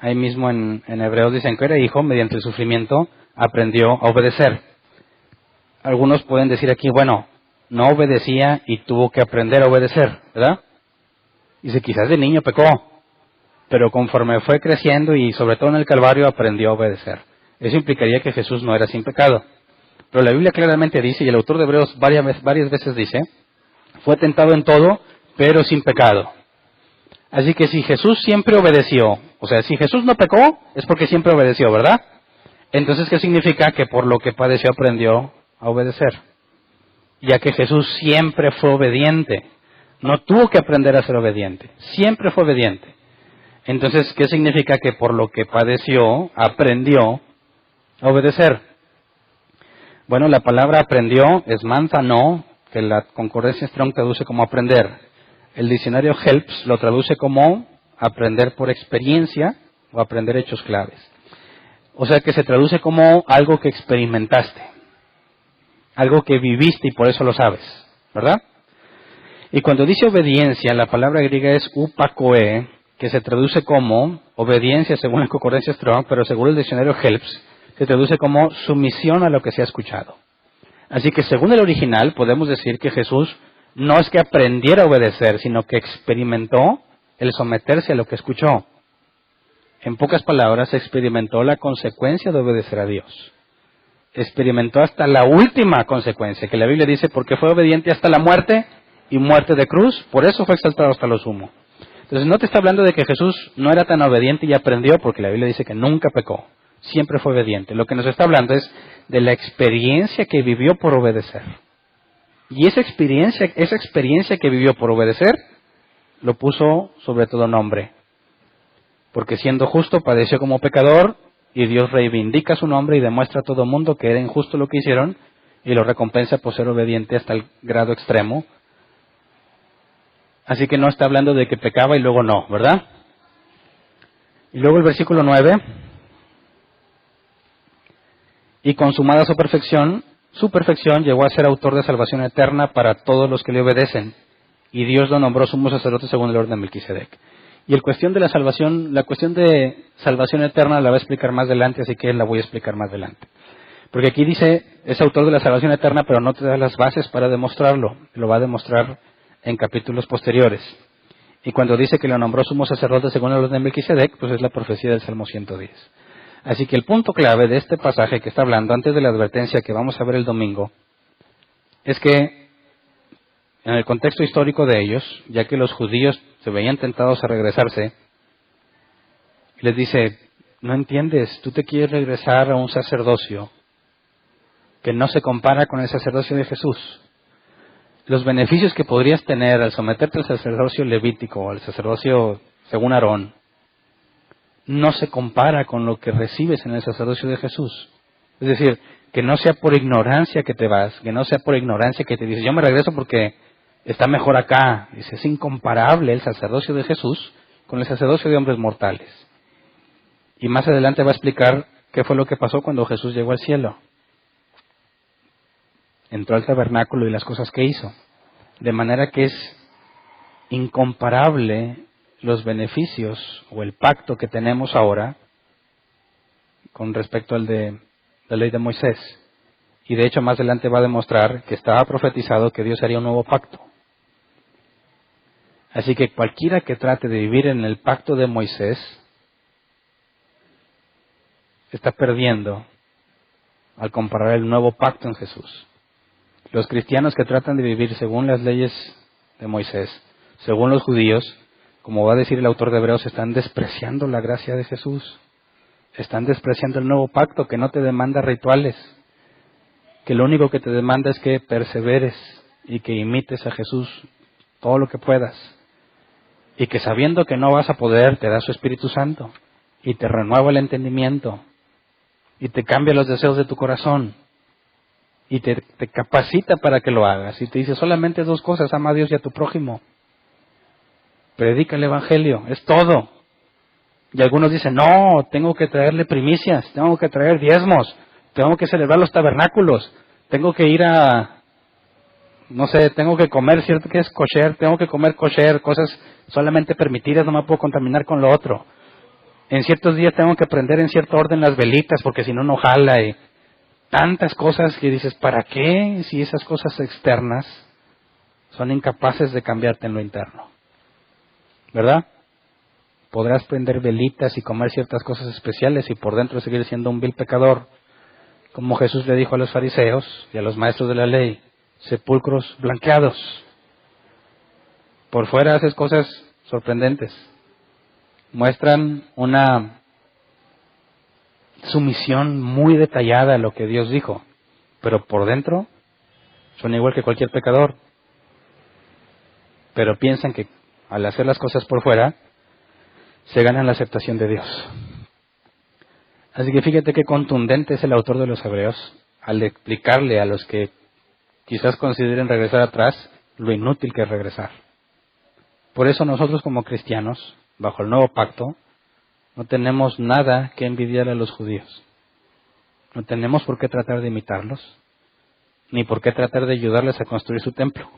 ahí mismo en Hebreos dicen que era hijo, mediante el sufrimiento aprendió a obedecer. Algunos pueden decir aquí, bueno, no obedecía y tuvo que aprender a obedecer, ¿verdad? Dice, quizás de niño pecó, pero conforme fue creciendo y sobre todo en el Calvario aprendió a obedecer. Eso implicaría que Jesús no era sin pecado. Pero la Biblia claramente dice, y el autor de Hebreos varias veces dice, fue tentado en todo, pero sin pecado. Así que si Jesús siempre obedeció, o sea, si Jesús no pecó, es porque siempre obedeció, ¿verdad? Entonces, ¿qué significa? Que por lo que padeció aprendió a obedecer. Ya que Jesús siempre fue obediente. No tuvo que aprender a ser obediente. Siempre fue obediente. Entonces, ¿qué significa? Que por lo que padeció, aprendió a obedecer. Bueno, la palabra aprendió es manzano, que la concordancia Strong traduce como aprender. El diccionario Helps lo traduce como aprender por experiencia o aprender hechos claves. O sea que se traduce como algo que experimentaste, algo que viviste y por eso lo sabes, ¿verdad? Y cuando dice obediencia, la palabra griega es upakoe, que se traduce como obediencia según la concordancia Strong, pero según el diccionario Helps, se traduce como sumisión a lo que se ha escuchado. Así que según el original podemos decir que Jesús no es que aprendiera a obedecer, sino que experimentó el someterse a lo que escuchó. En pocas palabras, experimentó la consecuencia de obedecer a Dios. Experimentó hasta la última consecuencia, que la Biblia dice, porque fue obediente hasta la muerte y muerte de cruz, por eso fue exaltado hasta lo sumo. Entonces no te está hablando de que Jesús no era tan obediente y aprendió, porque la Biblia dice que nunca pecó, siempre fue obediente. Lo que nos está hablando es de la experiencia que vivió por obedecer. Y esa experiencia que vivió por obedecer, lo puso sobre todo nombre. Porque siendo justo padeció como pecador, y Dios reivindica su nombre y demuestra a todo mundo que era injusto lo que hicieron, y lo recompensa por ser obediente hasta el grado extremo. Así que no está hablando de que pecaba y luego no, ¿verdad? Y luego el versículo 9. Y consumada su perfección llegó a ser autor de salvación eterna para todos los que le obedecen. Y Dios lo nombró sumo sacerdote según el orden de Melquisedec. Y la cuestión de salvación eterna la va a explicar más adelante, así que la voy a explicar más adelante. Porque aquí dice, es autor de la salvación eterna, pero no te da las bases para demostrarlo. Lo va a demostrar en capítulos posteriores. Y cuando dice que lo nombró sumo sacerdote según el orden de Melquisedec, pues es la profecía del Salmo 110. Así que el punto clave de este pasaje que está hablando, antes de la advertencia que vamos a ver el domingo, es que en el contexto histórico de ellos, ya que los judíos se veían tentados a regresarse, les dice, no entiendes, tú te quieres regresar a un sacerdocio que no se compara con el sacerdocio de Jesús. Los beneficios que podrías tener al someterte al sacerdocio levítico o al sacerdocio según Aarón no se compara con lo que recibes en el sacerdocio de Jesús. Es decir, que no sea por ignorancia que te vas, que no sea por ignorancia que te dices, yo me regreso porque está mejor acá. Dice, es incomparable el sacerdocio de Jesús con el sacerdocio de hombres mortales. Y más adelante va a explicar qué fue lo que pasó cuando Jesús llegó al cielo. Entró al tabernáculo y las cosas que hizo. De manera que es incomparable los beneficios o el pacto que tenemos ahora con respecto al de la ley de Moisés. Y de hecho más adelante va a demostrar que estaba profetizado que Dios haría un nuevo pacto. Así que cualquiera que trate de vivir en el pacto de Moisés está perdiendo al comparar el nuevo pacto en Jesús. Los cristianos que tratan de vivir según las leyes de Moisés, según los judíos, como va a decir el autor de Hebreos, están despreciando la gracia de Jesús. Están despreciando el nuevo pacto que no te demanda rituales, que lo único que te demanda es que perseveres y que imites a Jesús todo lo que puedas. Y que sabiendo que no vas a poder, te da su Espíritu Santo y te renueva el entendimiento y te cambia los deseos de tu corazón. Y te capacita para que lo hagas. Y te dice solamente dos cosas, ama a Dios y a tu prójimo. Predica el Evangelio, es todo. Y algunos dicen, no, tengo que traerle primicias, tengo que traer diezmos, tengo que celebrar los tabernáculos, tengo que ir tengo que comer cierto que es kosher, tengo que comer kosher, cosas solamente permitidas, no me puedo contaminar con lo otro. En ciertos días tengo que prender en cierto orden las velitas, porque si no, no jala. Y tantas cosas que dices, ¿para qué? Si esas cosas externas son incapaces de cambiarte en lo interno. ¿Verdad? Podrás prender velitas y comer ciertas cosas especiales y por dentro seguir siendo un vil pecador. Como Jesús le dijo a los fariseos y a los maestros de la ley, sepulcros blanqueados. Por fuera haces cosas sorprendentes. Muestran una sumisión muy detallada a lo que Dios dijo, pero por dentro son igual que cualquier pecador. Pero piensan que al hacer las cosas por fuera se ganan la aceptación de Dios. Así que fíjate qué contundente es el autor de los Hebreos al explicarle a los que quizás consideren regresar atrás lo inútil que es regresar. Por eso nosotros como cristianos, bajo el nuevo pacto, no tenemos nada que envidiar a los judíos. No tenemos por qué tratar de imitarlos, ni por qué tratar de ayudarles a construir su templo.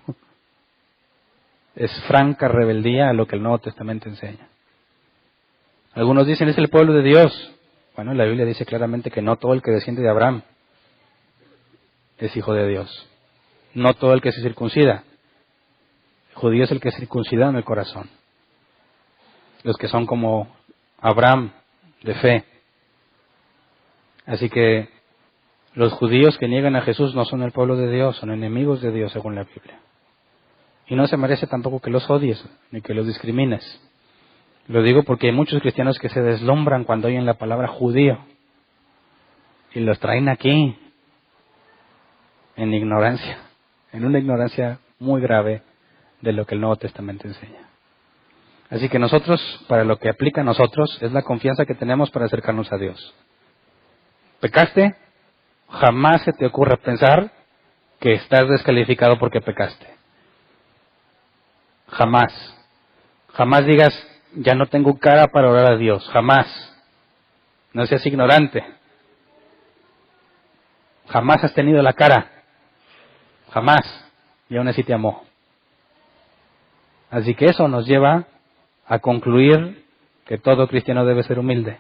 Es franca rebeldía a lo que el Nuevo Testamento enseña. Algunos dicen, es el pueblo de Dios. Bueno, la Biblia dice claramente que no todo el que desciende de Abraham es hijo de Dios. No todo el que se circuncida. El judío es el que es circuncidado en el corazón. Los que son como Abraham, de fe. Así que los judíos que niegan a Jesús no son el pueblo de Dios, son enemigos de Dios según la Biblia. Y no se merece tampoco que los odies, ni que los discrimines. Lo digo porque hay muchos cristianos que se deslumbran cuando oyen la palabra judío. Y los traen aquí, en ignorancia, en una ignorancia muy grave de lo que el Nuevo Testamento enseña. Así que nosotros, para lo que aplica a nosotros, es la confianza que tenemos para acercarnos a Dios. ¿Pecaste? Jamás se te ocurra pensar que estás descalificado porque pecaste. Jamás. Jamás digas, ya no tengo cara para orar a Dios. Jamás. No seas ignorante. Jamás has tenido la cara. Jamás. Y aún así te amó. Así que eso nos lleva a concluir que todo cristiano debe ser humilde.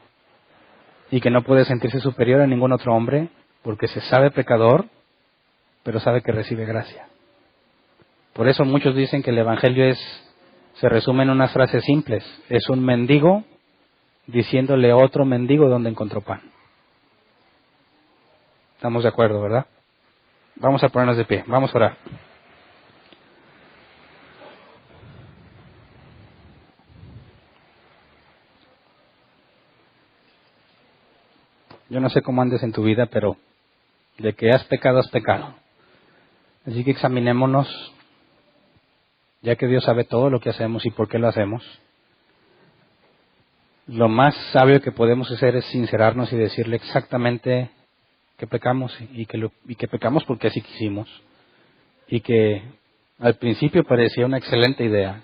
Y que no puede sentirse superior a ningún otro hombre porque se sabe pecador, pero sabe que recibe gracia. Por eso muchos dicen que el Evangelio se resume en unas frases simples. Es un mendigo diciéndole a otro mendigo dónde encontró pan. Estamos de acuerdo, ¿verdad? Vamos a ponernos de pie, vamos a orar. Yo no sé cómo andes en tu vida, pero de que has pecado, has pecado. Así que examinémonos, ya que Dios sabe todo lo que hacemos y por qué lo hacemos. Lo más sabio que podemos hacer es sincerarnos y decirle exactamente que pecamos y que pecamos porque así quisimos. Y que al principio parecía una excelente idea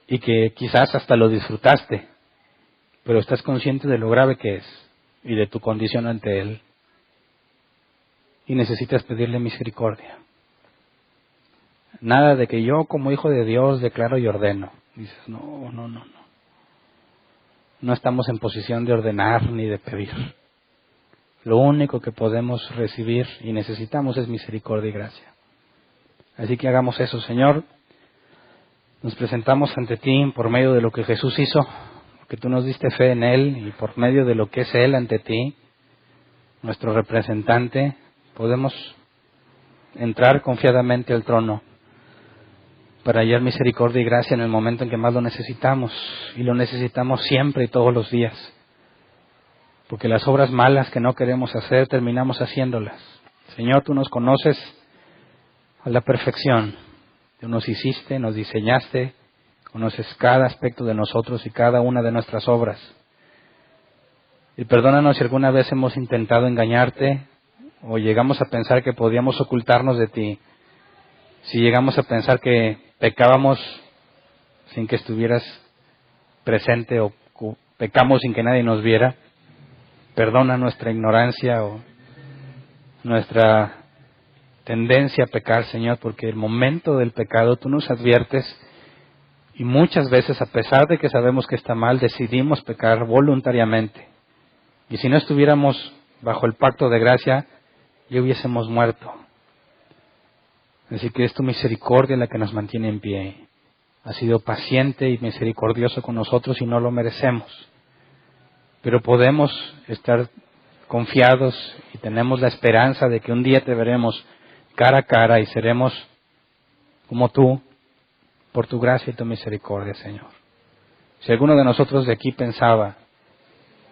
y que quizás hasta lo disfrutaste, pero estás consciente de lo grave que es y de tu condición ante Él. Y necesitas pedirle misericordia. Nada de que yo como hijo de Dios declaro y ordeno. Dices, no. No estamos en posición de ordenar ni de pedir. Lo único que podemos recibir y necesitamos es misericordia y gracia. Así que hagamos eso, Señor. Nos presentamos ante ti por medio de lo que Jesús hizo, porque tú nos diste fe en Él y por medio de lo que es Él ante ti, nuestro representante, podemos entrar confiadamente al trono para hallar misericordia y gracia en el momento en que más lo necesitamos. Y lo necesitamos siempre y todos los días. Porque las obras malas que no queremos hacer, terminamos haciéndolas. Señor, tú nos conoces a la perfección. Tú nos hiciste, nos diseñaste, conoces cada aspecto de nosotros y cada una de nuestras obras. Y perdónanos si alguna vez hemos intentado engañarte o llegamos a pensar que podíamos ocultarnos de ti. Si llegamos a pensar que pecábamos sin que estuvieras presente o pecamos sin que nadie nos viera, perdona nuestra ignorancia o nuestra tendencia a pecar, Señor, porque el momento del pecado tú nos adviertes y muchas veces, a pesar de que sabemos que está mal, decidimos pecar voluntariamente. Y si no estuviéramos bajo el pacto de gracia, ya hubiésemos muerto. Así que es tu misericordia la que nos mantiene en pie. Has sido paciente y misericordioso con nosotros y no lo merecemos. Pero podemos estar confiados y tenemos la esperanza de que un día te veremos cara a cara y seremos como tú por tu gracia y tu misericordia, Señor. Si alguno de nosotros de aquí pensaba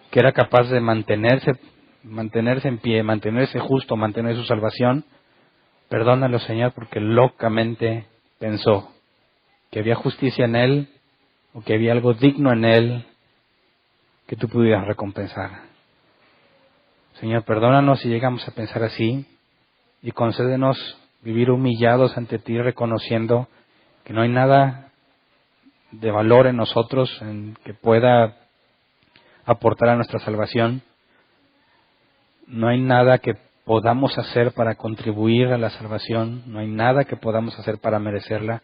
que era capaz de mantenerse en pie, mantenerse justo, mantener su salvación, perdónalo, Señor, porque locamente pensó que había justicia en Él o que había algo digno en Él que tú pudieras recompensar. Señor, perdónanos si llegamos a pensar así y concédenos vivir humillados ante ti, reconociendo que no hay nada de valor en nosotros en que pueda aportar a nuestra salvación No hay nada que podamos hacer para contribuir a la salvación, no hay nada que podamos hacer para merecerla.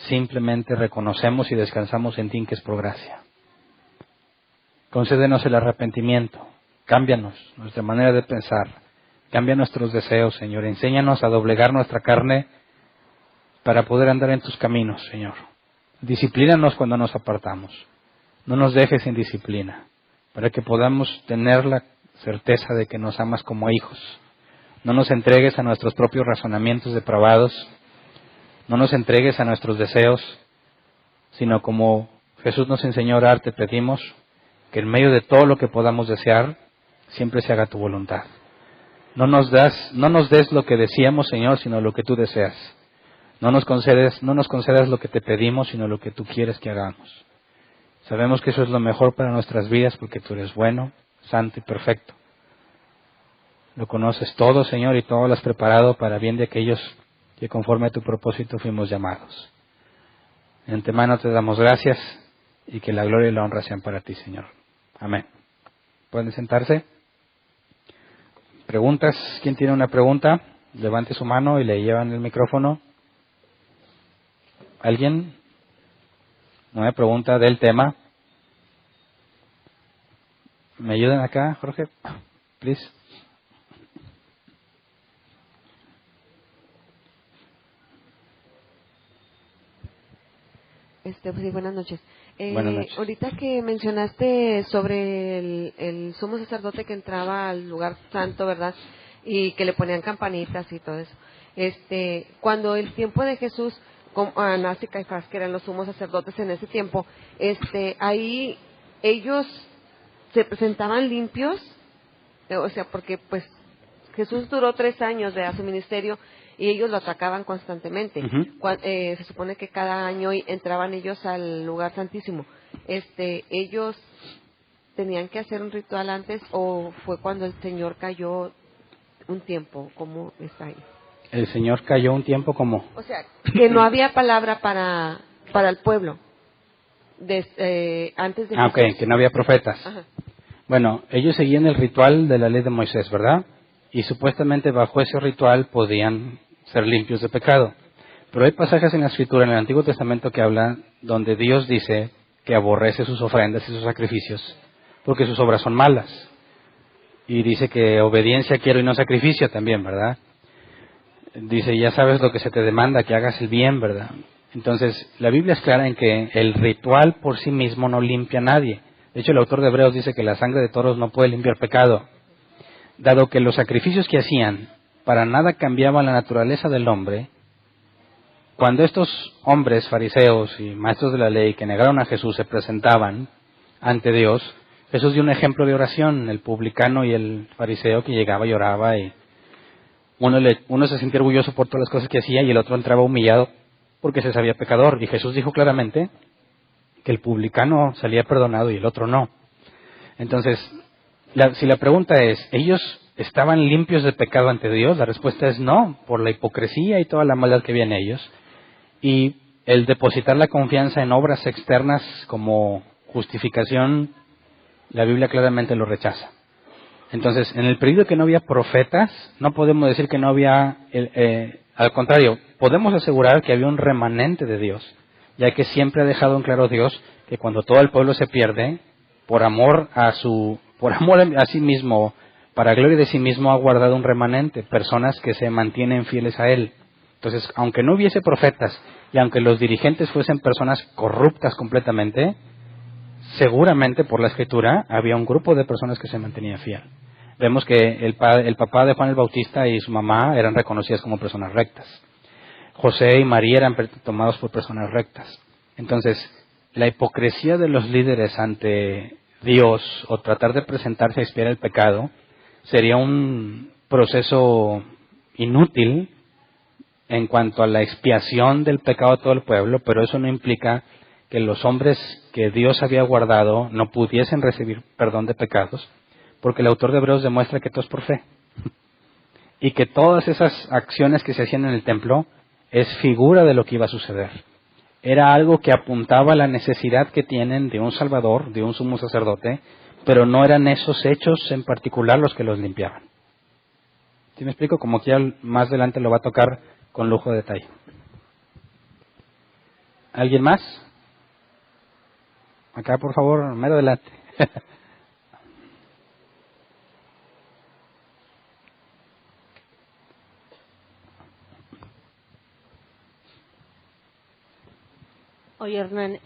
Simplemente reconocemos y descansamos en ti, que es por gracia. Concédenos el arrepentimiento, cámbianos nuestra manera de pensar, cambia nuestros deseos, Señor. Enséñanos a doblegar nuestra carne para poder andar en tus caminos, Señor. Disciplínanos cuando nos apartamos. No nos dejes sin disciplina, para que podamos tener la certeza de que nos amas como hijos. No nos entregues a nuestros propios razonamientos depravados, no nos entregues a nuestros deseos, sino como Jesús nos enseñó a orar, te pedimos que en medio de todo lo que podamos desear, siempre se haga tu voluntad. No nos des lo que decíamos, Señor, sino lo que tú deseas. No nos concedas lo que te pedimos, sino lo que tú quieres que hagamos. Sabemos que eso es lo mejor para nuestras vidas, porque tú eres bueno, santo y perfecto. Lo conoces todo, Señor, y todo lo has preparado para bien de aquellos que conforme a tu propósito fuimos llamados. De antemano te damos gracias y que la gloria y la honra sean para ti, Señor. Amén. ¿Pueden sentarse? ¿Preguntas? ¿Quién tiene una pregunta? Levante su mano y le llevan el micrófono. ¿Alguien? ¿Una pregunta del tema? ¿Me ayudan acá, Jorge? Please. Sí, buenas noches. Buenas noches. Ahorita que mencionaste sobre el sumo sacerdote que entraba al lugar santo, ¿verdad? Y que le ponían campanitas y todo eso. Cuando el tiempo de Jesús, Anás y Caifás, que eran los sumos sacerdotes en ese tiempo, ahí ellos se presentaban limpios, o sea, porque pues Jesús duró 3 años de su ministerio y ellos lo atacaban constantemente. Uh-huh. Se supone que cada año entraban ellos al lugar santísimo. ¿Ellos tenían que hacer un ritual antes o fue cuando el Señor cayó un tiempo? ¿Cómo está ahí? ¿El Señor cayó un tiempo como? O sea, que no había palabra para el pueblo antes de Jesús. Ok, que no había profetas. Ajá. Bueno, ellos seguían el ritual de la ley de Moisés, ¿verdad? Y supuestamente bajo ese ritual podían ser limpios de pecado. Pero hay pasajes en la Escritura, en el Antiguo Testamento, que hablan donde Dios dice que aborrece sus ofrendas y sus sacrificios porque sus obras son malas. Y dice que obediencia quiero y no sacrificio también, ¿verdad? Dice, ya sabes lo que se te demanda, que hagas el bien, ¿verdad? Entonces, la Biblia es clara en que el ritual por sí mismo no limpia a nadie. De hecho, el autor de Hebreos dice que la sangre de toros no puede limpiar pecado. Dado que los sacrificios que hacían para nada cambiaban la naturaleza del hombre, cuando estos hombres fariseos y maestros de la ley que negaron a Jesús se presentaban ante Dios, Jesús dio un ejemplo de oración, el publicano y el fariseo que llegaba y oraba, y uno se sentía orgulloso por todas las cosas que hacía y el otro entraba humillado porque se sabía pecador. Y Jesús dijo claramente que el publicano salía perdonado y el otro no. Entonces, si la pregunta es, ¿ellos estaban limpios de pecado ante Dios? La respuesta es no, por la hipocresía y toda la maldad que había en ellos. Y el depositar la confianza en obras externas como justificación, la Biblia claramente lo rechaza. Entonces, en el periodo que no había profetas, no podemos decir que no había, al contrario, podemos asegurar que había un remanente de Dios, ya que siempre ha dejado en claro Dios que cuando todo el pueblo se pierde, por amor a sí mismo, para gloria de sí mismo, ha guardado un remanente, personas que se mantienen fieles a Él. Entonces, aunque no hubiese profetas y aunque los dirigentes fuesen personas corruptas completamente, seguramente por la Escritura había un grupo de personas que se mantenían fiel. Vemos que el papá de Juan el Bautista y su mamá eran reconocidas como personas rectas. José y María eran tomados por personas rectas. Entonces, la hipocresía de los líderes ante Dios o tratar de presentarse a expiar el pecado sería un proceso inútil en cuanto a la expiación del pecado de todo el pueblo, pero eso no implica que los hombres que Dios había guardado no pudiesen recibir perdón de pecados, porque el autor de Hebreos demuestra que todo es por fe. Y que todas esas acciones que se hacían en el templo es figura de lo que iba a suceder. Era algo que apuntaba a la necesidad que tienen de un Salvador, de un sumo sacerdote, pero no eran esos hechos en particular los que los limpiaban. ¿Sí me explico? Como que ya más adelante lo va a tocar con lujo de detalle. ¿Alguien más? Acá, por favor, mero adelante. Oye, Hernán,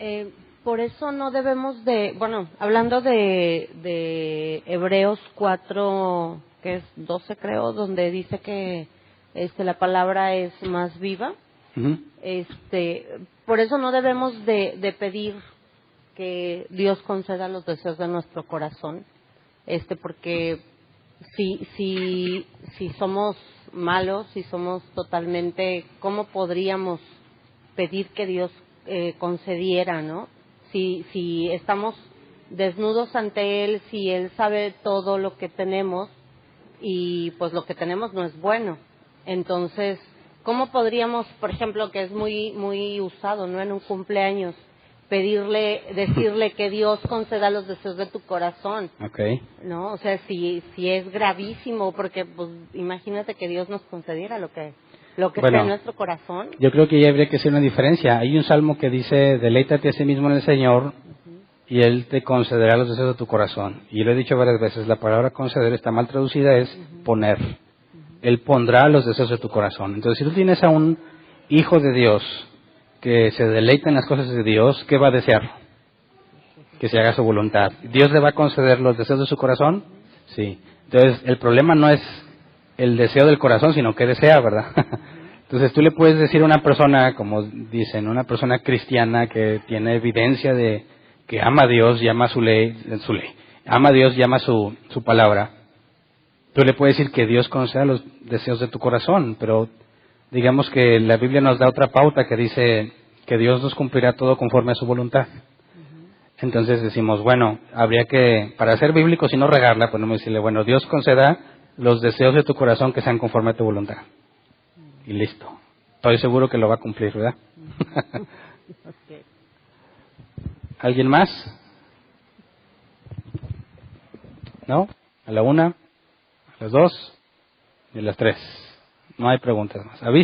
por eso no debemos de, bueno, hablando de Hebreos 4, que es 12 creo, donde dice que la palabra es más viva, Ujú. por eso no debemos de pedir que Dios conceda los deseos de nuestro corazón, porque si somos malos, si somos totalmente, ¿cómo podríamos pedir que Dios concediera, ¿no? Si estamos desnudos ante Él, si Él sabe todo lo que tenemos y pues lo que tenemos no es bueno. Entonces, ¿cómo podríamos, por ejemplo, que es muy usado, ¿no? En un cumpleaños, decirle que Dios conceda los deseos de tu corazón, Okay. ¿no? O sea, si es gravísimo, porque pues imagínate que Dios nos concediera lo que Bueno, está en nuestro corazón. yo creo que ya habría que hacer una diferencia. Hay un salmo que dice, deleítate a sí mismo en el Señor y Él te concederá los deseos de tu corazón. Y lo he dicho varias veces, la palabra conceder está mal traducida, es poner. Él pondrá los deseos de tu corazón. Entonces, si tú tienes a un hijo de Dios que se deleita en las cosas de Dios, ¿qué va a desear? Que se haga su voluntad. ¿Dios le va a conceder los deseos de su corazón? Sí. Entonces, el problema no es el deseo del corazón, sino que desea, ¿verdad? Entonces, tú le puedes decir a una persona, como dicen, una persona cristiana que tiene evidencia de que ama a Dios y ama su ley, ama a Dios y ama su palabra. Tú le puedes decir que Dios conceda los deseos de tu corazón, pero digamos que la Biblia nos da otra pauta que dice que Dios nos cumplirá todo conforme a su voluntad. Entonces decimos, bueno, habría que, para ser bíblicos y no regarla, podemos decirle, bueno, Dios conceda los deseos de tu corazón que sean conforme a tu voluntad. Y listo. Estoy seguro que lo va a cumplir, ¿verdad? Okay. ¿Alguien más? ¿No? ¿A la 1? ¿A las 2? Y a las 3. No hay preguntas más.